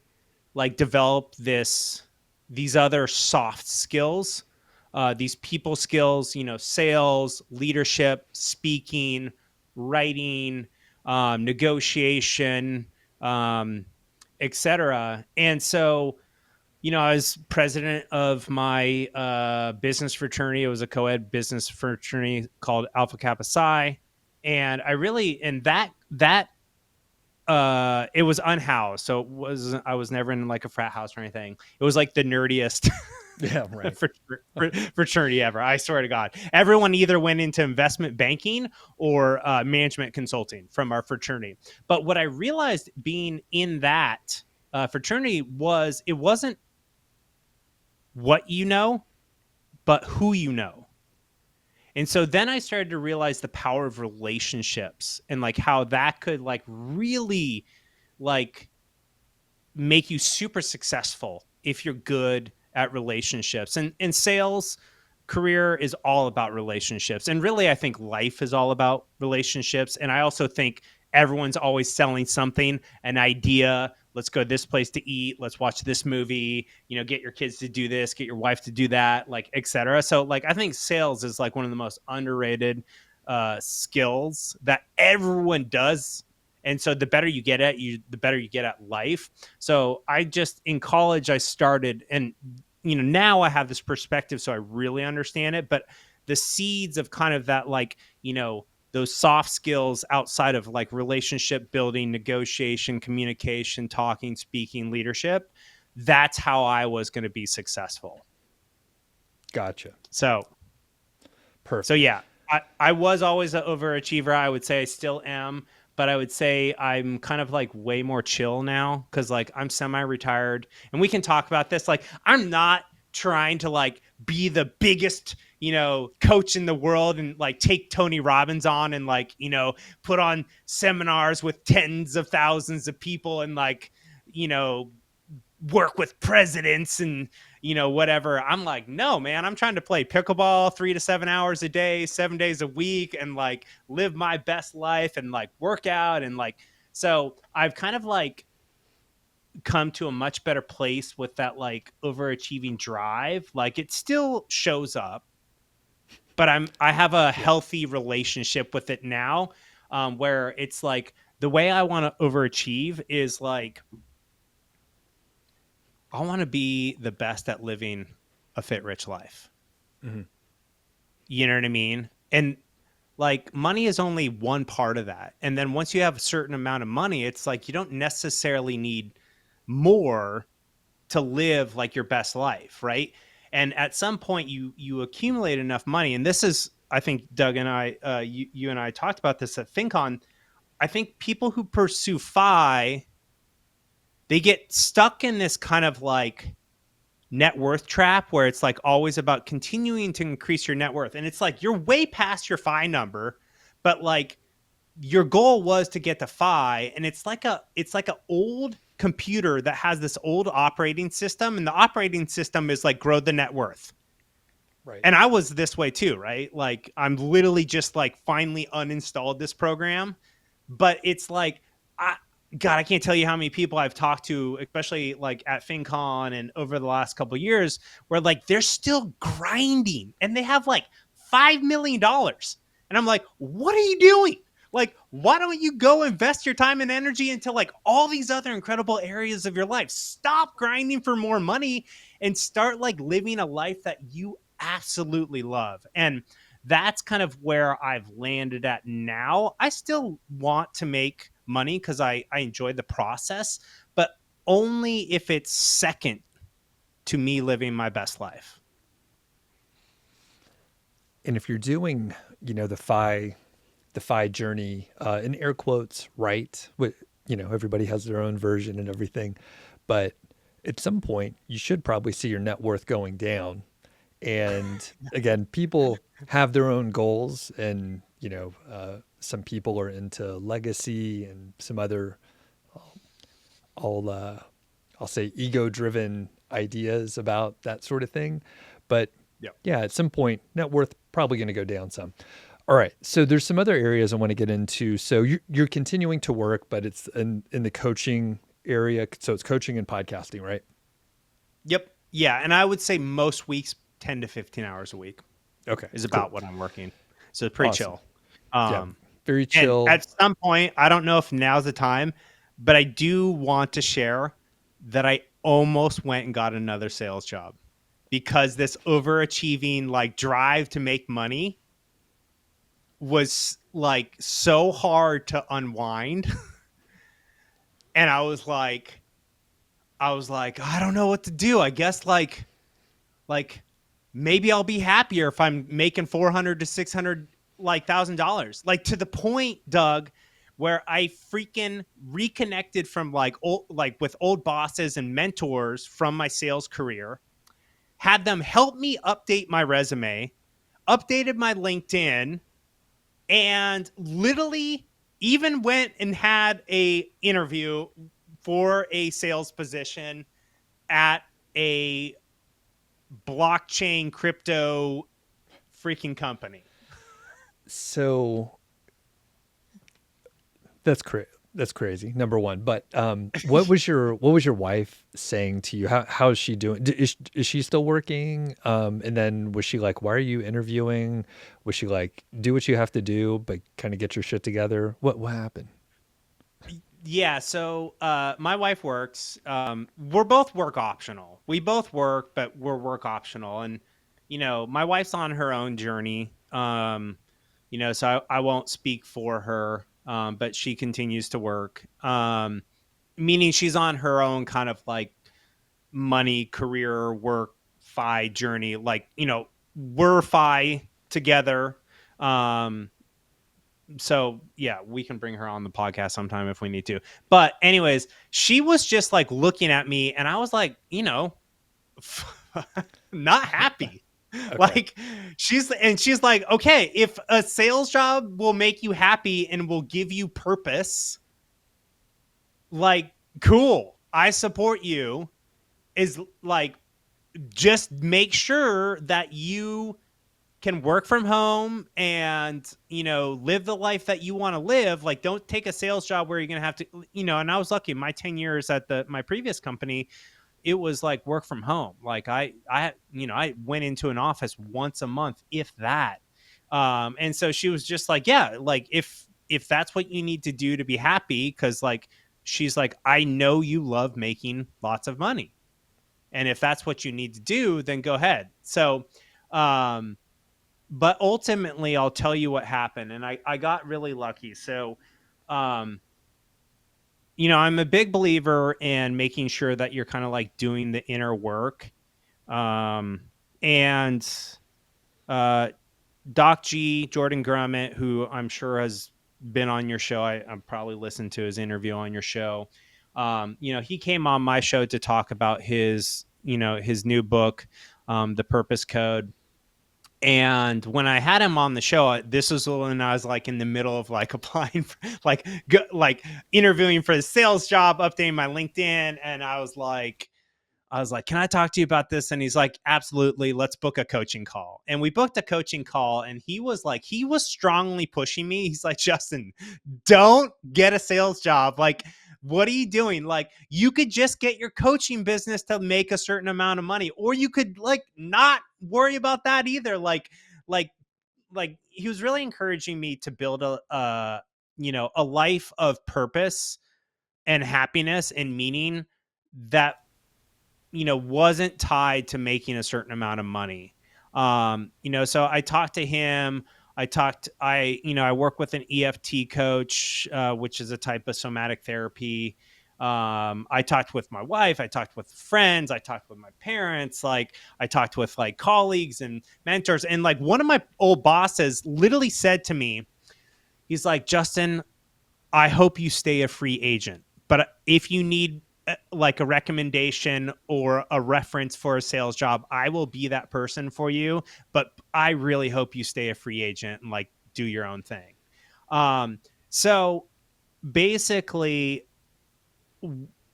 S1: like develop these other soft skills, these people skills, sales, leadership, speaking, writing, negotiation, etc. And so I was president of my business fraternity. It was a co-ed business fraternity called Alpha Kappa Psi. And it was unhoused. So I was never in like a frat house or anything. It was like the nerdiest
S2: Yeah, right.
S1: fraternity ever. I swear to God, everyone either went into investment banking or management consulting from our fraternity. But what I realized being in that fraternity was it wasn't what you know, but who you know. And so then I started to realize the power of relationships and like how that could like really like make you super successful if you're good at relationships. And sales career is all about relationships. And really, I think life is all about relationships. And I also think everyone's always selling something, an idea. Let's go this place to eat. Let's watch this movie. You know, get your kids to do this, get your wife to do that, like, etc. So, like, I think sales is like one of the most underrated skills that everyone does. And so the better you get at the better you get at life. So I just in college I started, and now I have this perspective, so I really understand it. But the seeds of kind of that, like, those soft skills outside of like relationship building, negotiation, communication, talking, speaking, leadership, that's how I was going to be successful.
S2: Gotcha.
S1: So
S2: Perfect.
S1: yeah, I was always an overachiever. I would say I still am, but I would say I'm kind of like way more chill now because like I'm semi-retired, and we can talk about this. Like, I'm not trying to like be the biggest, coach in the world and like take Tony Robbins on and like, put on seminars with tens of thousands of people and like, work with presidents and whatever. I'm like, no, man, I'm trying to play pickleball 3 to 7 hours a day, 7 days a week, and like live my best life and like work out. And like, so I've kind of like come to a much better place with that like overachieving drive. Like, it still shows up, but I have a healthy relationship with it now, where it's like the way I want to overachieve is like I want to be the best at living a fit, rich life.
S2: Mm-hmm.
S1: You know what I mean? And like money is only one part of that. And then once you have a certain amount of money, it's like you don't necessarily need more to live like your best life, right? And at some point you accumulate enough money. And this is, I think Doug and I, you and I talked about this at FinCon. I think people who pursue FI, they get stuck in this kind of like net worth trap where it's like always about continuing to increase your net worth. And it's like you're way past your FI number, but like your goal was to get to FI, and it's like a old computer that has this old operating system, and the operating system is like grow the net worth.
S2: Right.
S1: And I was this way too, right? Like I'm literally just like finally uninstalled this program, but it's like God, I can't tell you how many people I've talked to, especially like at FinCon and over the last couple of years, where like they're still grinding and they have like $5 million. And I'm like, what are you doing? Like, why don't you go invest your time and energy into like all these other incredible areas of your life? Stop grinding for more money and start like living a life that you absolutely love. And that's kind of where I've landed at now. I still want to make money because I enjoy the process, but only if it's second to me living my best life.
S2: And if you're doing, the FI journey, in air quotes, right? Everybody has their own version and everything, but at some point you should probably see your net worth going down. And again, people have their own goals, and some people are into legacy and some other, I'll say ego-driven ideas about that sort of thing. But yeah, at some point, net worth probably going to go down some. All right, so there's some other areas I want to get into. So you're continuing to work, but it's in the coaching area. So it's coaching and podcasting, right?
S1: Yep. Yeah, and I would say most weeks 10 to 15 hours a week.
S2: Okay,
S1: is about what I'm working. So it's pretty chill.
S2: Very chill.
S1: At some point, I don't know if now's the time, but I do want to share that I almost went and got another sales job because this overachieving like drive to make money was like so hard to unwind. And I was like, I don't know what to do. I guess like maybe I'll be happier if I'm making 400 to 600 like $1,000. Like to the point, Doug, where I freaking reconnected from like old, like with old bosses and mentors from my sales career, had them help me update my resume, updated my LinkedIn, and literally even went and had a interview for a sales position at a blockchain crypto freaking company.
S2: So that's crazy. Number one, but what was your wife saying to you? How is she doing? Is she still working? And then was she like, why are you interviewing? Was she like, do what you have to do, but kind of get your shit together? What happened?
S1: Yeah, so my wife works. We're both work optional. We both work, but we're work optional. And my wife's on her own journey. So I won't speak for her, but she continues to work. Meaning she's on her own kind of like money, career, work, fi journey. Like we're fi together. Um, so yeah, we can bring her on the podcast sometime if we need to. But anyways, she was just like looking at me, and I was like, not happy.
S2: Okay.
S1: Like she's like, okay, if a sales job will make you happy and will give you purpose, like cool, I support you. Is like, just make sure that you can work from home and live the life that you want to live. Like, don't take a sales job where you're gonna have to, and I was lucky, my 10 years at my previous company, it was like work from home. Like I went into an office once a month, if that. And so she was just like, yeah, like if that's what you need to do to be happy, because like she's like, I know you love making lots of money, and if that's what you need to do, then go ahead. So but ultimately, I'll tell you what happened, and I got really lucky. So um I'm a big believer in making sure that you're kind of like doing the inner work. um and uh Doc G, Jordan Grummett, who I'm sure has been on your show, I've probably listened to his interview on your show. He came on my show to talk about his new book, The Purpose Code. And when I had him on the show, this was when I was like in the middle of like applying for, like interviewing for the sales job, updating my LinkedIn. And I was like, can I talk to you about this? And he's like, absolutely. Let's book a coaching call. And we booked a coaching call, and he was strongly pushing me. He's like, Justin, don't get a sales job. Like, what are you doing? Like, you could just get your coaching business to make a certain amount of money, or you could like not worry about that either. Like, like he was really encouraging me to build a life of purpose and happiness and meaning that wasn't tied to making a certain amount of money. So I talked to him. I work with an EFT coach, which is a type of somatic therapy. I talked with my wife. I talked with friends. I talked with my parents. Like, I talked with like colleagues and mentors. And like, one of my old bosses literally said to me, he's like, Justin, I hope you stay a free agent. But if you need like a recommendation or a reference for a sales job, I will be that person for you. But I really hope you stay a free agent and like do your own thing. So basically,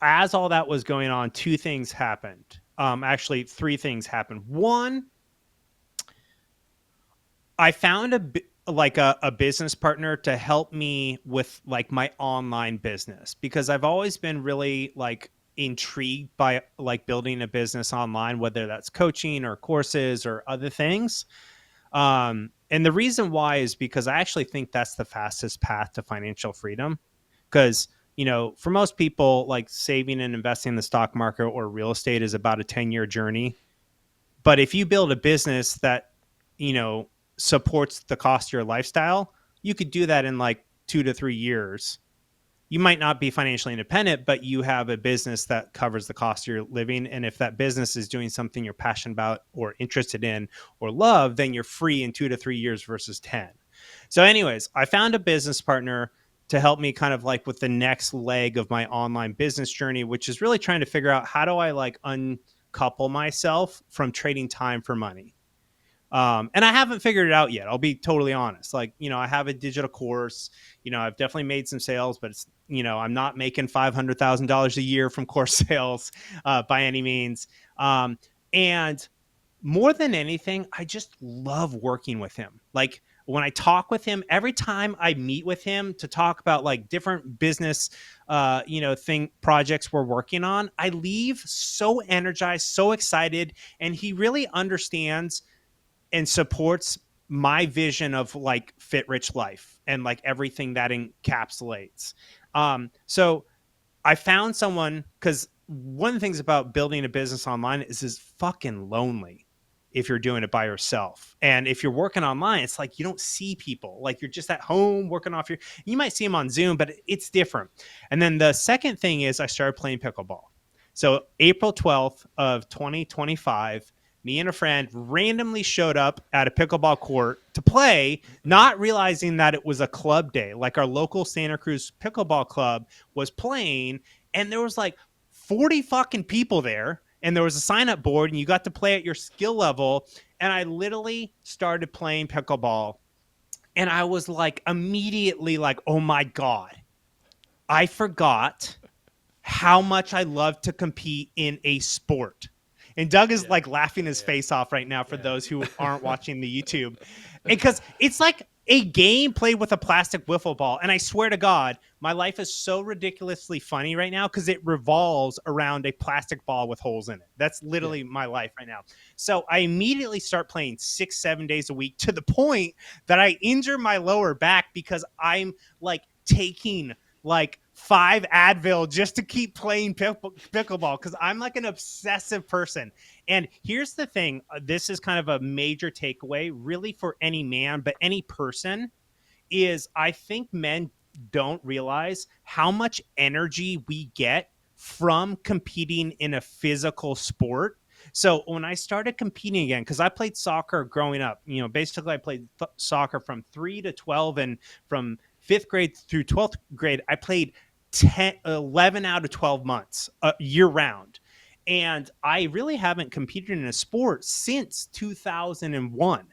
S1: as all that was going on, two things happened. Actually, three things happened. One, I found a business partner to help me with like my online business, because I've always been really like intrigued by like building a business online, whether that's coaching or courses or other things. And the reason why is because I actually think that's the fastest path to financial freedom. Because for most people, like saving and investing in the stock market or real estate is about a 10-year journey. But if you build a business that you know supports the cost of your lifestyle, you could do that in like 2 to 3 years. You might not be financially independent, but you have a business that covers the cost of your living. And if that business is doing something you're passionate about or interested in or love, then you're free in 2 to 3 years versus 10. So anyways, I found a business partner to help me kind of like with the next leg of my online business journey, which is really trying to figure out how do I like uncouple myself from trading time for money. And I haven't figured it out yet. I'll be totally honest. Like, I have a digital course, I've definitely made some sales, but it's, I'm not making $500,000 a year from course sales by any means. And more than anything, I just love working with him. Like when I talk with him, every time I meet with him to talk about like different business, projects we're working on, I leave so energized, so excited. And he really understands and supports my vision of like fit rich life and like everything that encapsulates. So I found someone, because one of the things about building a business online is it's fucking lonely if you're doing it by yourself. And if you're working online, it's like you don't see people. Like you're just at home working off you might see them on Zoom, but it's different. And then the second thing is I started playing pickleball. So April 12th of 2025, me and a friend randomly showed up at a pickleball court to play, not realizing that it was a club day. Like our local Santa Cruz pickleball club was playing, and there was like 40 fucking people there, and there was a sign up board, and you got to play at your skill level. And I literally started playing pickleball, and I was like immediately like, oh my God, I forgot how much I love to compete in a sport. And Doug is like laughing his face off right now for those who aren't watching the YouTube. Because it's like a game played with a plastic wiffle ball. And I swear to God, my life is so ridiculously funny right now because it revolves around a plastic ball with holes in it. That's literally my life right now. So I immediately start playing 6-7 days a week to the point that I injure my lower back because I'm like taking like 5 Advil just to keep playing pickleball because I'm like an obsessive person. And here's the thing. This is kind of a major takeaway really for any man, but any person is I think men don't realize how much energy we get from competing in a physical sport. So when I started competing again, because I played soccer growing up, basically I played soccer from 3 to 12 and from 5th grade through 12th grade, I played 11 out of 12 months year round. And I really haven't competed in a sport since 2001.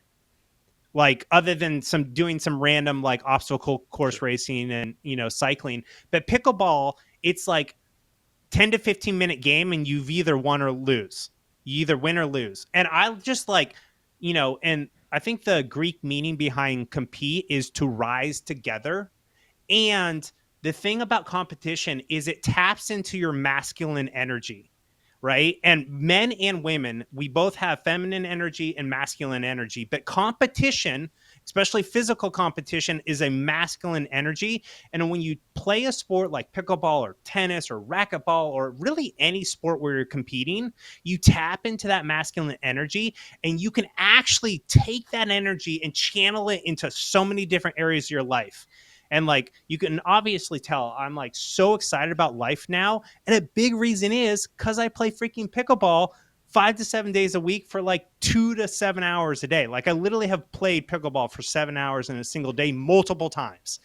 S1: Like other than doing some random like obstacle course racing and, cycling. But pickleball, it's like 10 to 15 minute game and you've either won or lose. You either win or lose. And I just like, and I think the Greek meaning behind compete is to rise together. And the thing about competition is it taps into your masculine energy, right? And men and women, we both have feminine energy and masculine energy, but competition, especially physical competition, is a masculine energy. And when you play a sport like pickleball or tennis or racquetball or really any sport where you're competing, you tap into that masculine energy and you can actually take that energy and channel it into so many different areas of your life. And like you can obviously tell I'm like so excited about life now. And a big reason is because I play freaking pickleball 5 to 7 days a week for like 2 to 7 hours a day. Like I literally have played pickleball for 7 hours in a single day multiple times.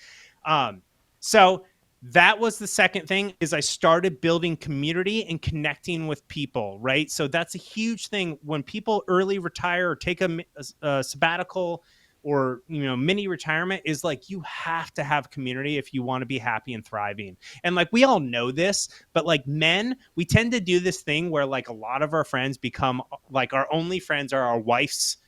S1: So that was the second thing is I started building community and connecting with people, right? So that's a huge thing when people early retire or take a sabbatical or mini retirement is like you have to have community if you want to be happy and thriving. And like we all know this, but like men, we tend to do this thing where like a lot of our friends become like our only friends are our wife's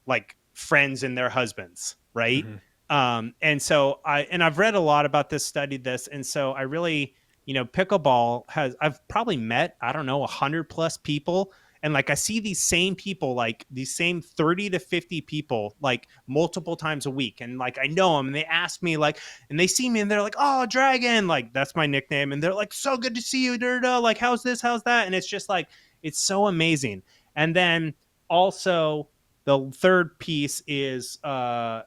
S1: like friends and their husbands, right? And so I've read a lot about this, studied this, and so I really pickleball I've probably met I don't know 100+ people. And like I see these same people, like these same 30 to 50 people, like multiple times a week. And like I know them and they ask me like, and they see me and they're like, oh, Dragon, like that's my nickname. And they're like, so good to see you, like how's this, how's that? And it's just like, it's so amazing. And then also the third piece is one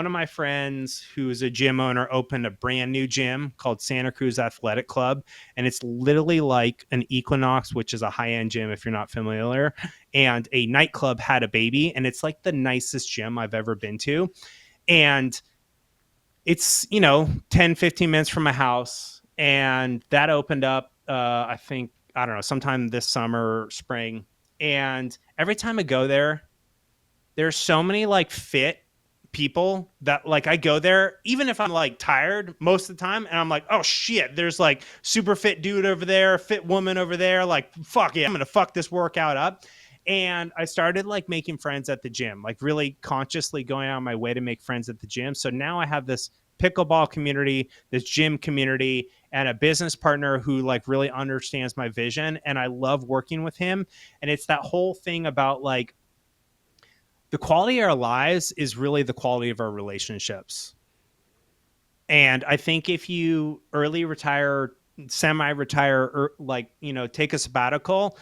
S1: of my friends who's a gym owner opened a brand new gym called Santa Cruz Athletic Club. And it's literally like an Equinox, which is a high-end gym if you're not familiar. And a nightclub had a baby. And it's like the nicest gym I've ever been to. And it's, 10, 15 minutes from my house. And that opened up, I think, I don't know, sometime this summer, spring. And every time I go there's so many like fit people that like I go there, even if I'm like tired most of the time, and I'm like, oh shit, there's like super fit dude over there, fit woman over there, like fuck yeah, I'm gonna fuck this workout up. And I started like making friends at the gym, like really consciously going out of my way to make friends at the gym. So now I have this pickleball community, this gym community, and a business partner who like really understands my vision, and I love working with him. And it's that whole thing about like the quality of our lives is really the quality of our relationships. And I think if you early retire, semi-retire, or like, take a sabbatical,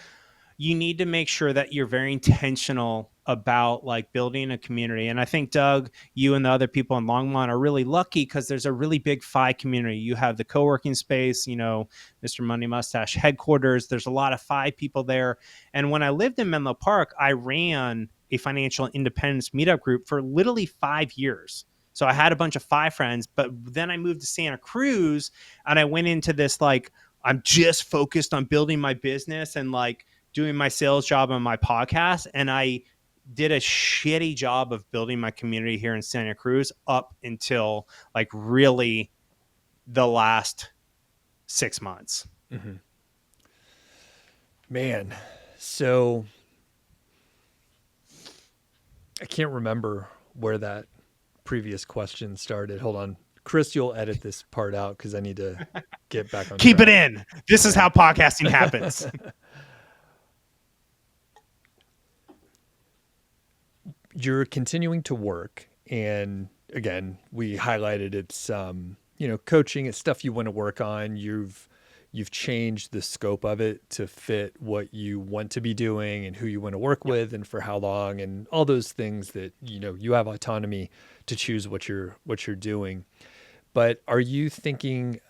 S1: you need to make sure that you're very intentional about like building a community. And I think, Doug, you and the other people in Longmont are really lucky because there's a really big FI community. You have the co-working space, Mr. Money Mustache headquarters. There's a lot of FI people there. And when I lived in Menlo Park, I ran a financial independence meetup group for literally 5 years. So I had a bunch of FI friends, but then I moved to Santa Cruz and I went into this, like, I'm just focused on building my business and like doing my sales job on my podcast. And I did a shitty job of building my community here in Santa Cruz up until like really the last 6 months.
S2: Mm-hmm. Man, so I can't remember where that previous question started. Hold on. Chris, you'll edit this part out because I need to get back on
S1: Keep
S2: track.
S1: it in. This is how podcasting happens.
S2: You're continuing to work, and again, we highlighted it's coaching, it's stuff you want to work on. You've changed the scope of it to fit what you want to be doing and who you want to work with and for how long, and all those things that you have autonomy to choose what you're doing. But are you thinking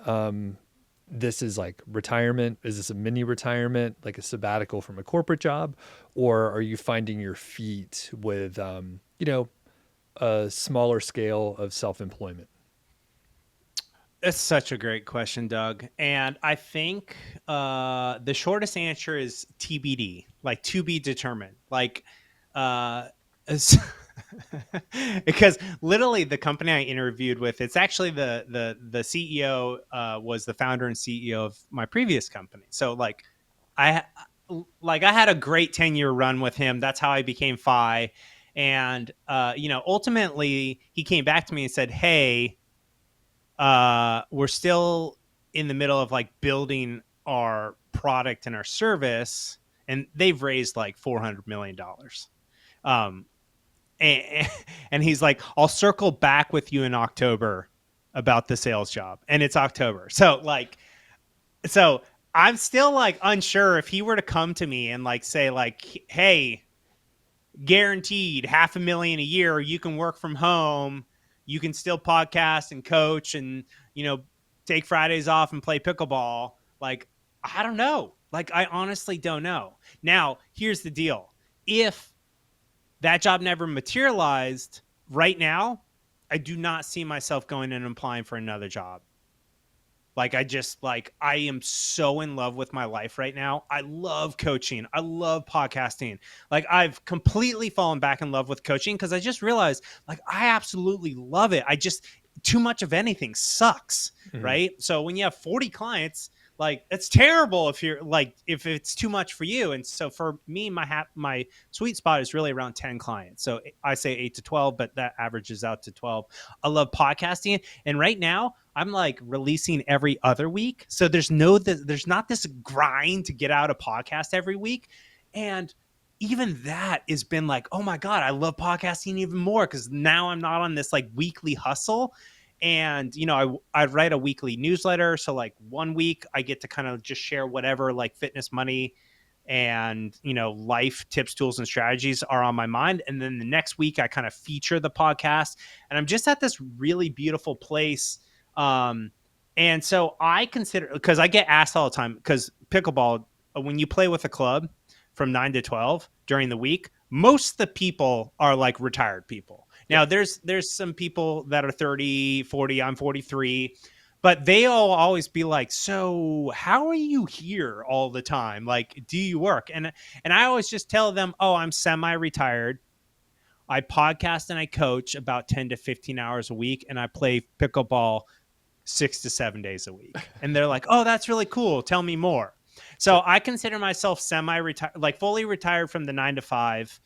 S2: this is like retirement? Is this a mini retirement, like a sabbatical from a corporate job? Or are you finding your feet with, a smaller scale of self-employment?
S1: That's such a great question, Doug. And I think the shortest answer is TBD, like to be determined. Like, because literally the company I interviewed with, it's actually the CEO was the founder and CEO of my previous company. So like I had a great 10-year run with him. That's how I became FI. And ultimately he came back to me and said, hey, we're still in the middle of like building our product and our service, and they've raised like $400 million. And he's like, I'll circle back with you in October about the sales job. And it's October. So I'm still like unsure if he were to come to me and like say like, hey, guaranteed $500,000 a year, you can work from home, you can still podcast and coach and, take Fridays off and play pickleball. Like, I don't know. Like, I honestly don't know. Now, here's the deal. If that job never materialized right now, I do not see myself going and applying for another job. Like, I am so in love with my life right now. I love coaching. I love podcasting. Like, I've completely fallen back in love with coaching because I just realized, like, I absolutely love it. Too much of anything sucks, mm-hmm. right? So when you have 40 clients, like, it's terrible if it's too much for you. And so for me, my sweet spot is really around 10 clients. So I say 8 to 12, but that averages out to 12. I love podcasting. And right now I'm like releasing every other week. So there's not this grind to get out a podcast every week. And even that has been like, oh my God, I love podcasting even more because now I'm not on this like weekly hustle. And, I write a weekly newsletter. So like 1 week I get to kind of just share whatever, like fitness, money, and, life tips, tools, and strategies are on my mind. And then the next week I kind of feature the podcast, and I'm just at this really beautiful place. And so I consider, because I get asked all the time, because pickleball, when you play with a club from 9 to 12 during the week, most of the people are like retired people. Now there's some people that are 30, 40, I'm 43, but they all always be like, so how are you here all the time? Like, do you work? And I always just tell them, oh, I'm semi-retired. I podcast and I coach about 10 to 15 hours a week, and I play pickleball 6 to 7 days a week. And they're like, oh, that's really cool. Tell me more. So I consider myself semi-retired, like fully retired from the 9 to 5,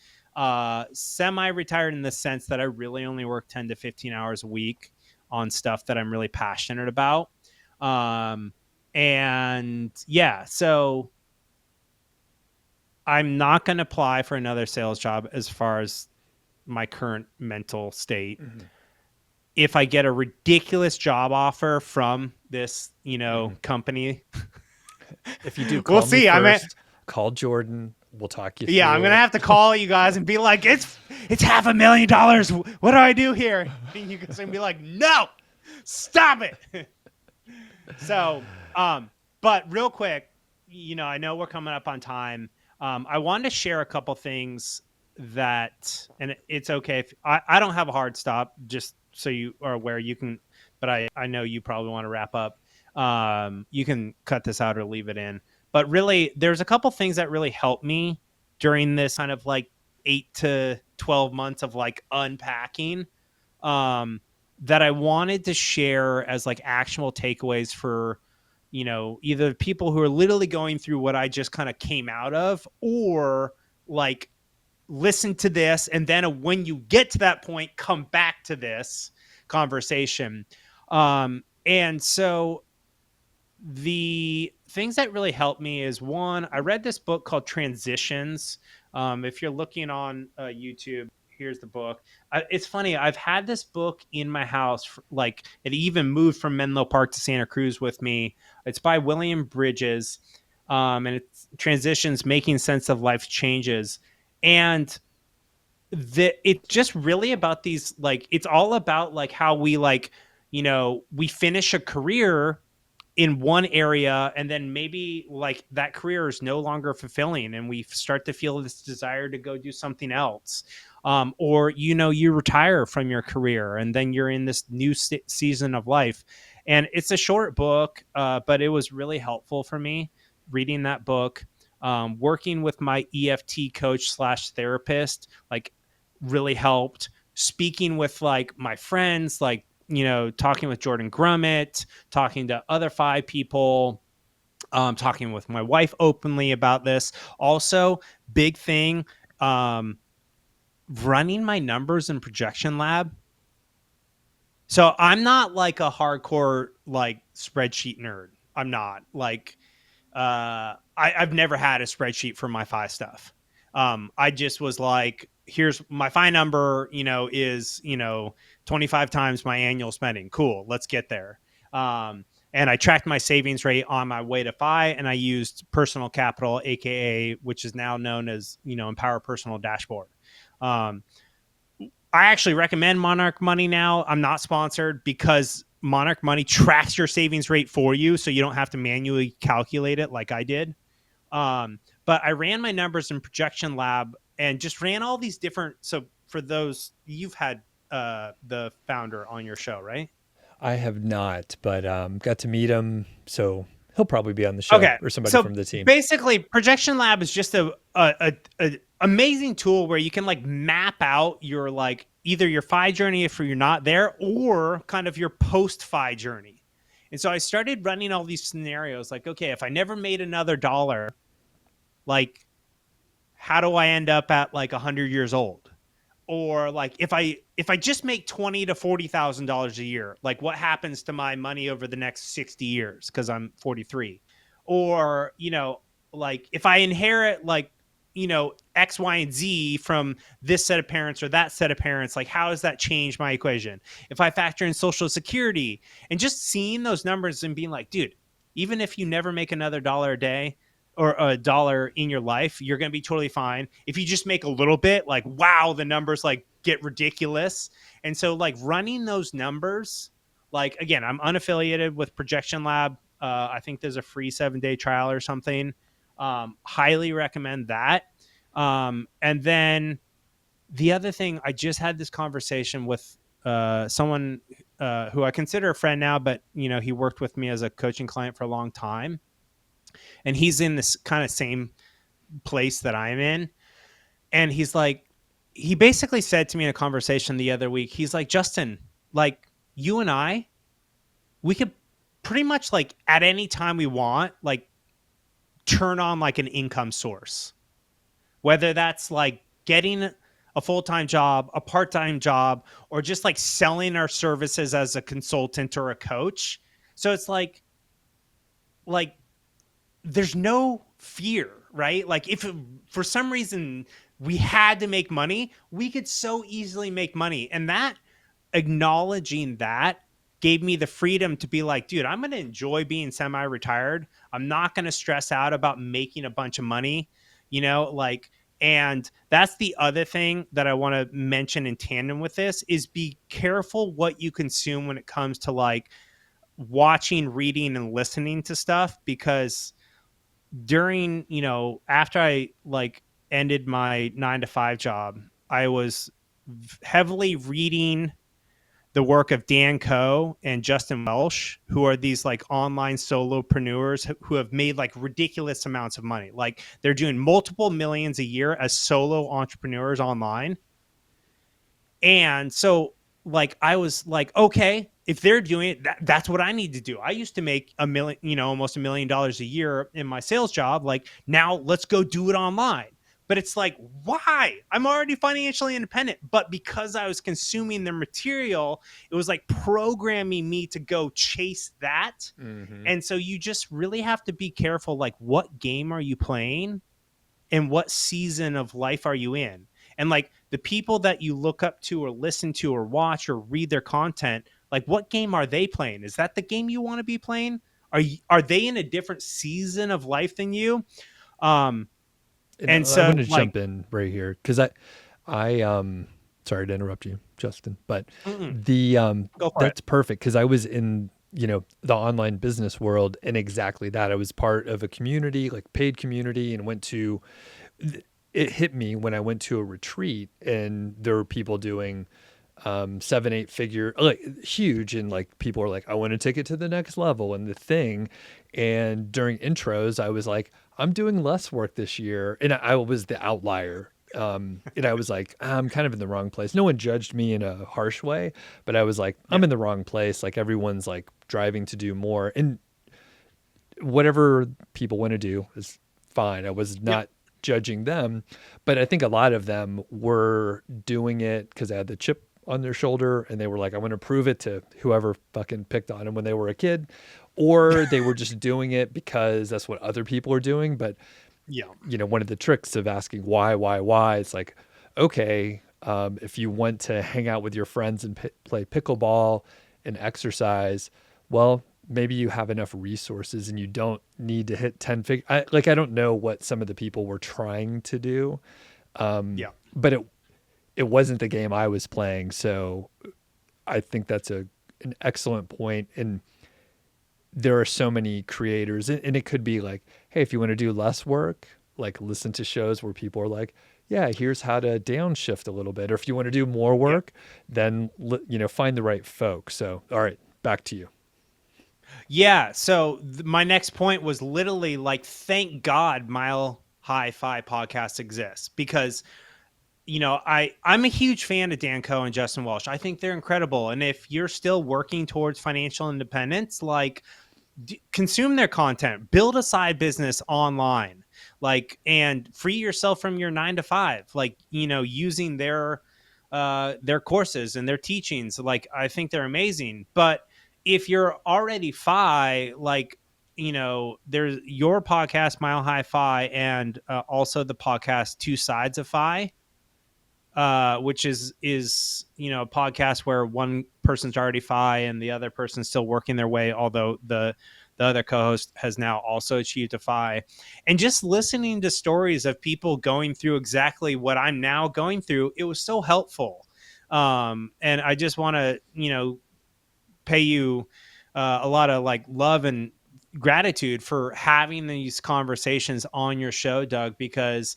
S1: semi-retired in the sense that I really only work 10 to 15 hours a week on stuff that I'm really passionate about. And yeah, so I'm not going to apply for another sales job as far as my current mental state. Mm-hmm. If I get a ridiculous job offer from this, company,
S2: if you do, call we'll see. First, call Jordan. We'll talk you through.
S1: Yeah, I'm gonna have to call you guys and be like, it's $500,000. What do I do here? And you guys are gonna be like, no, stop it. So, but real quick, I know we're coming up on time. I wanted to share a couple things that, and it's okay if I don't have a hard stop, just so you are aware. You can, but I know you probably want to wrap up. You can cut this out or leave it in. But really, there's a couple things that really helped me during this kind of like 8 to 12 months of like unpacking, that I wanted to share as like actionable takeaways for, either people who are literally going through what I just kind of came out of, or like listen to this, and then when you get to that point, come back to this conversation. And so the things that really helped me is, one, I read this book called Transitions. If you're looking on YouTube, here's the book. It's funny. I've had this book in my house. Like, it even moved from Menlo Park to Santa Cruz with me. It's by William Bridges. And it's Transitions, Making Sense of Life's Changes. And it's just really about these, like, it's all about like how we like, we finish a career in one area, and then maybe like that career is no longer fulfilling, and we start to feel this desire to go do something else. Or, you retire from your career, and then you're in this new season of life. And it's a short book, but it was really helpful for me reading that book. Working with my EFT coach / therapist, like, really helped. Speaking with like my friends, like, talking with Jordan Grummett, talking to other 5 people, talking with my wife openly about this. Also, big thing, running my numbers in Projection Lab. So I'm not like a hardcore like spreadsheet nerd. I'm not like, I've never had a spreadsheet for my FI stuff. I just was like, here's my FI number, is, 25 times my annual spending. Cool. Let's get there. And I tracked my savings rate on my way to FI, and I used Personal Capital, AKA, which is now known as, Empower Personal Dashboard. I actually recommend Monarch Money now. I'm not sponsored, because Monarch Money tracks your savings rate for you, so you don't have to manually calculate it like I did. But I ran my numbers in Projection Lab and just ran all these different. So for those, you've had the founder on your show, right?
S2: I have not, but got to meet him, so he'll probably be on the show, or somebody from the team.
S1: Basically, Projection Lab is just a amazing tool where you can like map out your like either your FI journey if you're not there, or kind of your post FI journey. And so I started running all these scenarios like, okay, if I never made another dollar, like, how do I end up at like 100 years old? Or like, if I just make $20,000 to $40,000 a year, like, what happens to my money over the next 60 years? Cause I'm 43. Or, like, if I inherit like, X, Y, and Z from this set of parents or that set of parents, like, how does that change my equation? If I factor in Social Security, and just seeing those numbers and being like, dude, even if you never make another dollar a day, or a dollar in your life, you're going to be totally fine. If you just make a little bit, like, wow, the numbers like get ridiculous. And so like running those numbers, like, again, I'm unaffiliated with Projection Lab. I think there's a free 7-day trial or something. Highly recommend that. And then the other thing, I just had this conversation with someone who I consider a friend now, but he worked with me as a coaching client for a long time, and he's in this kind of same place that I'm in. And he's like, he basically said to me in a conversation the other week, he's like, Justin, like, you and I, we could pretty much like at any time we want, like, turn on like an income source, whether that's like getting a full-time job, a part-time job, or just like selling our services as a consultant or a coach. So it's like there's no fear, right? Like if for some reason we had to make money, we could so easily make money. And that, acknowledging that, gave me the freedom to be like, dude, I'm going to enjoy being semi-retired. I'm not going to stress out about making a bunch of money, like, and that's the other thing that I want to mention in tandem with this is be careful what you consume when it comes to like watching, reading, and listening to stuff, because during, after I like ended my 9 to 5 job, I was heavily reading the work of Dan Coe and Justin Welsh, who are these like online solopreneurs who have made like ridiculous amounts of money. Like they're doing multiple millions a year as solo entrepreneurs online. And so like I was like, okay, if they're doing it, that's what I need to do. I used to make a million, almost $1 million a year in my sales job. Like now let's go do it online. But it's like, why? I'm already financially independent. But because I was consuming their material, it was like programming me to go chase that.
S2: Mm-hmm.
S1: And so you just really have to be careful. Like, what game are you playing? And what season of life are you in? And like the people that you look up to or listen to or watch or read their content, like what game are they playing? Is that the game you want to be playing? Are they in a different season of life than you? And
S2: I
S1: so
S2: want to
S1: like,
S2: jump in right here because sorry to interrupt you, Justin, but the
S1: go for it.
S2: that's perfect because I was in the online business world and exactly that. I was part of a community, like paid community, and went to. It hit me when I went to a retreat and there were people doing 7-8 figure, like huge, and like people are like, I want to take it to the next level and the thing. And during intros, I was like, I'm doing less work this year, and I was the outlier. And I was like, I'm kind of in the wrong place. No one judged me in a harsh way, but I was like, I'm in the wrong place. Like everyone's like driving to do more, and whatever people want to do is fine. I was not judging them, but I think a lot of them were doing it because they had the chip on their shoulder and they were like, I want to prove it to whoever fucking picked on them when they were a kid, or they were just doing it because that's what other people are doing. But one of the tricks of asking why, it's like, okay, if you want to hang out with your friends and play pickleball and exercise, well, maybe you have enough resources and you don't need to hit 10 figures. I don't know what some of the people were trying to do. But it wasn't the game I was playing. So I think that's an excellent point. And there are so many creators, and it could be like, hey, if you want to do less work, like listen to shows where people are like, yeah, here's how to downshift a little bit. Or if you want to do more work, then, find the right folks. So, all right, back to you.
S1: Yeah. So my next point was literally like, thank God Mile High Fi podcast exists, because, I'm a huge fan of Dan Coe and Justin Welsh. I think they're incredible. And if you're still working towards financial independence, like, consume their content, build a side business online, like, and free yourself from your 9 to 5, like, using their courses and their teachings. Like, I think they're amazing. But if you're already fi, like, there's your podcast, Mile High Fi, and also the podcast Two Sides of Fi, which is a podcast where one person's already fi and the other person's still working their way, although the the other co-host, has now also achieved a FI. And just listening to stories of people going through exactly what I'm now going through, it was so helpful. And I just want to, pay you a lot of like love and gratitude for having these conversations on your show, Doug, because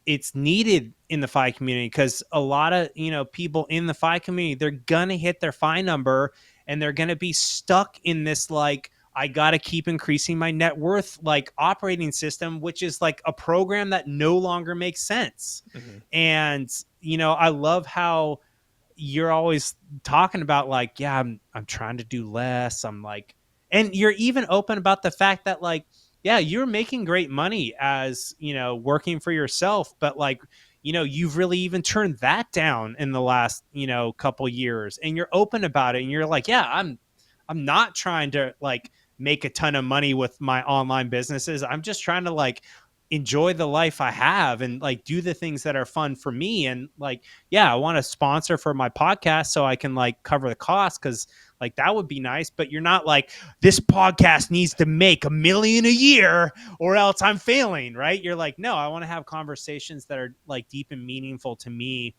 S1: it's needed in the FI community. Because a lot of people in the FI community, they're gonna hit their FI number and they're gonna be stuck in this like, I gotta keep increasing my net worth like operating system, which is like a program that no longer makes sense.
S2: Mm-hmm.
S1: And I love how you're always talking about like, yeah, I'm trying to do less. I'm like, and you're even open about the fact that like, yeah, you're making great money as, working for yourself, but like, you've really even turned that down in the last, couple years, and you're open about it. And you're like, yeah, I'm not trying to like make a ton of money with my online businesses. I'm just trying to like enjoy the life I have and like do the things that are fun for me. And like, yeah, I want a sponsor for my podcast so I can like cover the cost, because like that would be nice. But you're not like, this podcast needs to make $1 million a year or else I'm failing, right? You're like, no, I want to have conversations that are like deep and meaningful to me.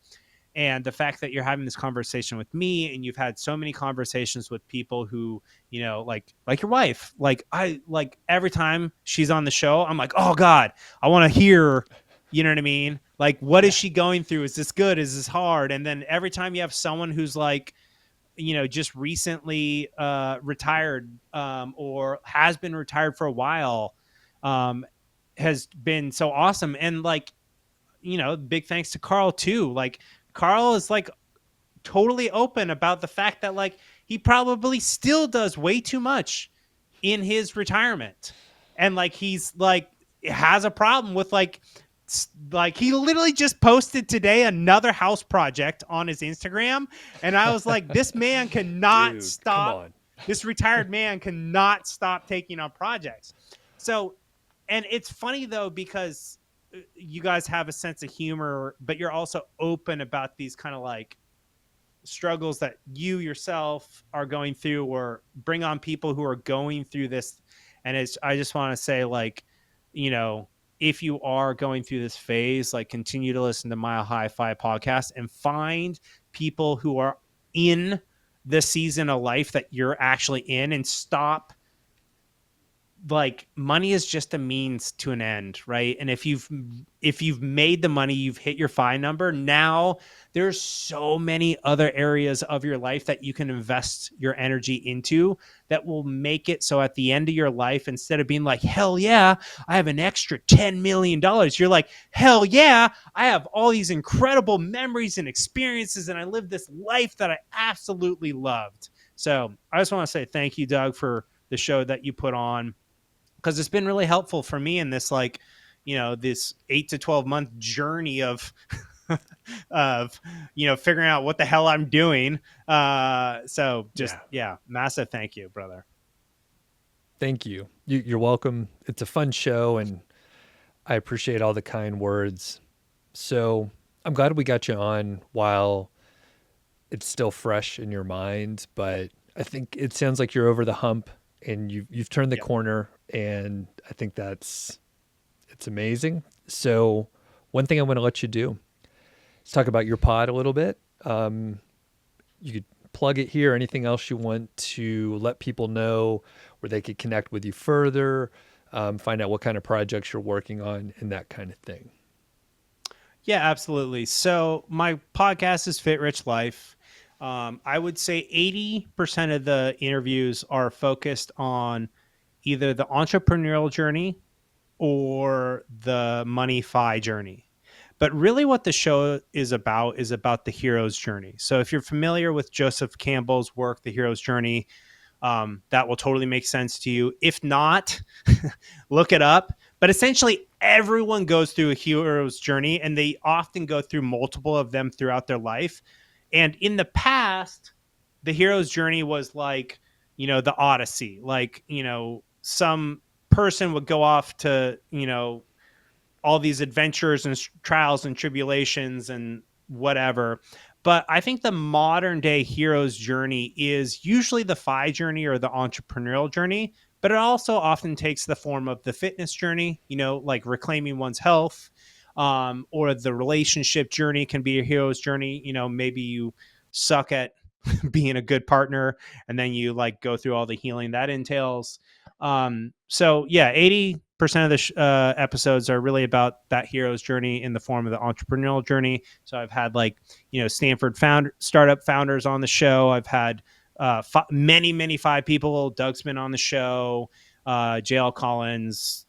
S1: And the fact that you're having this conversation with me, and you've had so many conversations with people who, like your wife, like I like every time she's on the show, I'm like, oh God, I want to hear, you know what I mean? Like, what is she going through? Is this good? Is this hard? And then every time you have someone who's like, just recently retired, or has been retired for a while, has been so awesome. And like, big thanks to Carl too. Like, Carl is like totally open about the fact that like he probably still does way too much in his retirement, and like he's like has a problem with like he literally just posted today another house project on his Instagram, and I was like, this man cannot
S2: Dude, come
S1: stop.
S2: on.
S1: This retired man cannot stop taking on projects. So, and it's funny though, because you guys have a sense of humor, but you're also open about these kind of like struggles that you yourself are going through, or bring on people who are going through this. And I just want to say, like, if you are going through this phase, like, continue to listen to Mile High FI podcast and find people who are in the season of life that you're actually in, and stop, like, money is just a means to an end, right? And if you've made the money, you've hit your FI number, now there's so many other areas of your life that you can invest your energy into that will make it so at the end of your life, instead of being like, hell yeah, I have an extra $10 million, you're like, hell yeah, I have all these incredible memories and experiences, and I lived this life that I absolutely loved. So I just want to say thank you, Doug, for the show that you put on, because it's been really helpful for me in this, like, this 8 to 12 month journey of of figuring out what the hell I'm doing. So just massive thank you, brother.
S2: Thank you. You're welcome. It's a fun show, and I appreciate all the kind words. So I'm glad we got you on while it's still fresh in your mind, but I think it sounds like you're over the hump and you've turned the corner, and I think it's amazing. So one thing I want to let you do is talk about your pod a little bit. You could plug it here. Anything else you want to let people know where they could connect with you further, find out what kind of projects you're working on, and that kind of thing.
S1: Yeah, absolutely. So my podcast is Fit Rich Life. I would say 80% of the interviews are focused on either the entrepreneurial journey or the money FI journey. But really what the show is about the hero's journey. So if you're familiar with Joseph Campbell's work, The Hero's Journey, that will totally make sense to you. If not, look it up. But essentially, everyone goes through a hero's journey, and they often go through multiple of them throughout their life. And in the past, the hero's journey was like, the Odyssey. Like, some person would go off to, all these adventures and trials and tribulations and whatever. But I think the modern day hero's journey is usually the FI journey or the entrepreneurial journey, but it also often takes the form of the fitness journey, like reclaiming one's health, or the relationship journey can be a hero's journey. Maybe you suck at being a good partner, and then you like go through all the healing that entails. So yeah, 80% of the episodes are really about that hero's journey in the form of the entrepreneurial journey. So I've had like, Stanford startup founders on the show. I've had many 5 people. Doug's been on the show, JL Collins,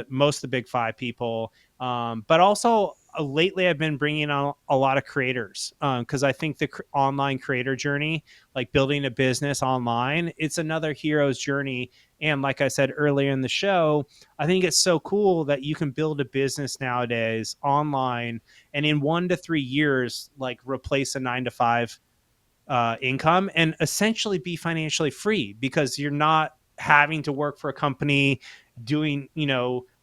S1: most of the big 5 people. But also lately I've been bringing on a lot of creators, because I think the online creator journey, like building a business online, it's another hero's journey. And like I said earlier in the show, I think it's so cool that you can build a business nowadays online and in 1 to 3 years, like replace a 9 to 5 income and essentially be financially free, because you're not having to work for a company doing,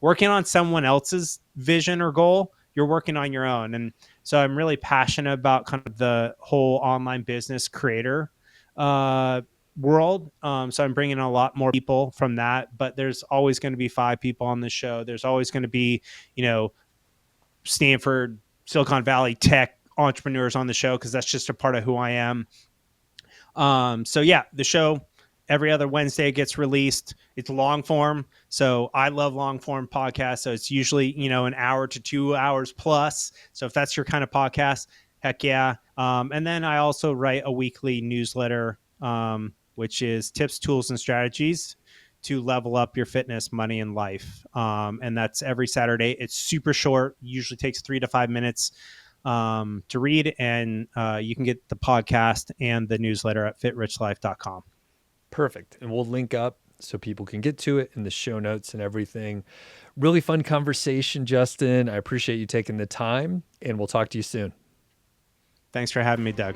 S1: working on someone else's vision or goal. You're working on your own. And so I'm really passionate about kind of the whole online business creator world. So I'm bringing in a lot more people from that, but there's always going to be 5 people on the show. There's always going to be, Stanford, Silicon Valley tech entrepreneurs on the show, because that's just a part of who I am. So yeah, the show every other Wednesday gets released. It's long form. So I love long form podcasts. So it's usually, an hour to 2 hours plus. So if that's your kind of podcast, heck yeah. And then I also write a weekly newsletter, which is tips, tools, and strategies to level up your fitness, money, and life. And that's every Saturday. It's super short, usually takes 3 to 5 minutes to read, and you can get the podcast and the newsletter at fitrichllife.com.
S2: Perfect. And we'll link up so people can get to it in the show notes and everything. Really fun conversation, Justin. I appreciate you taking the time, and we'll talk to you soon.
S1: Thanks for having me, Doug.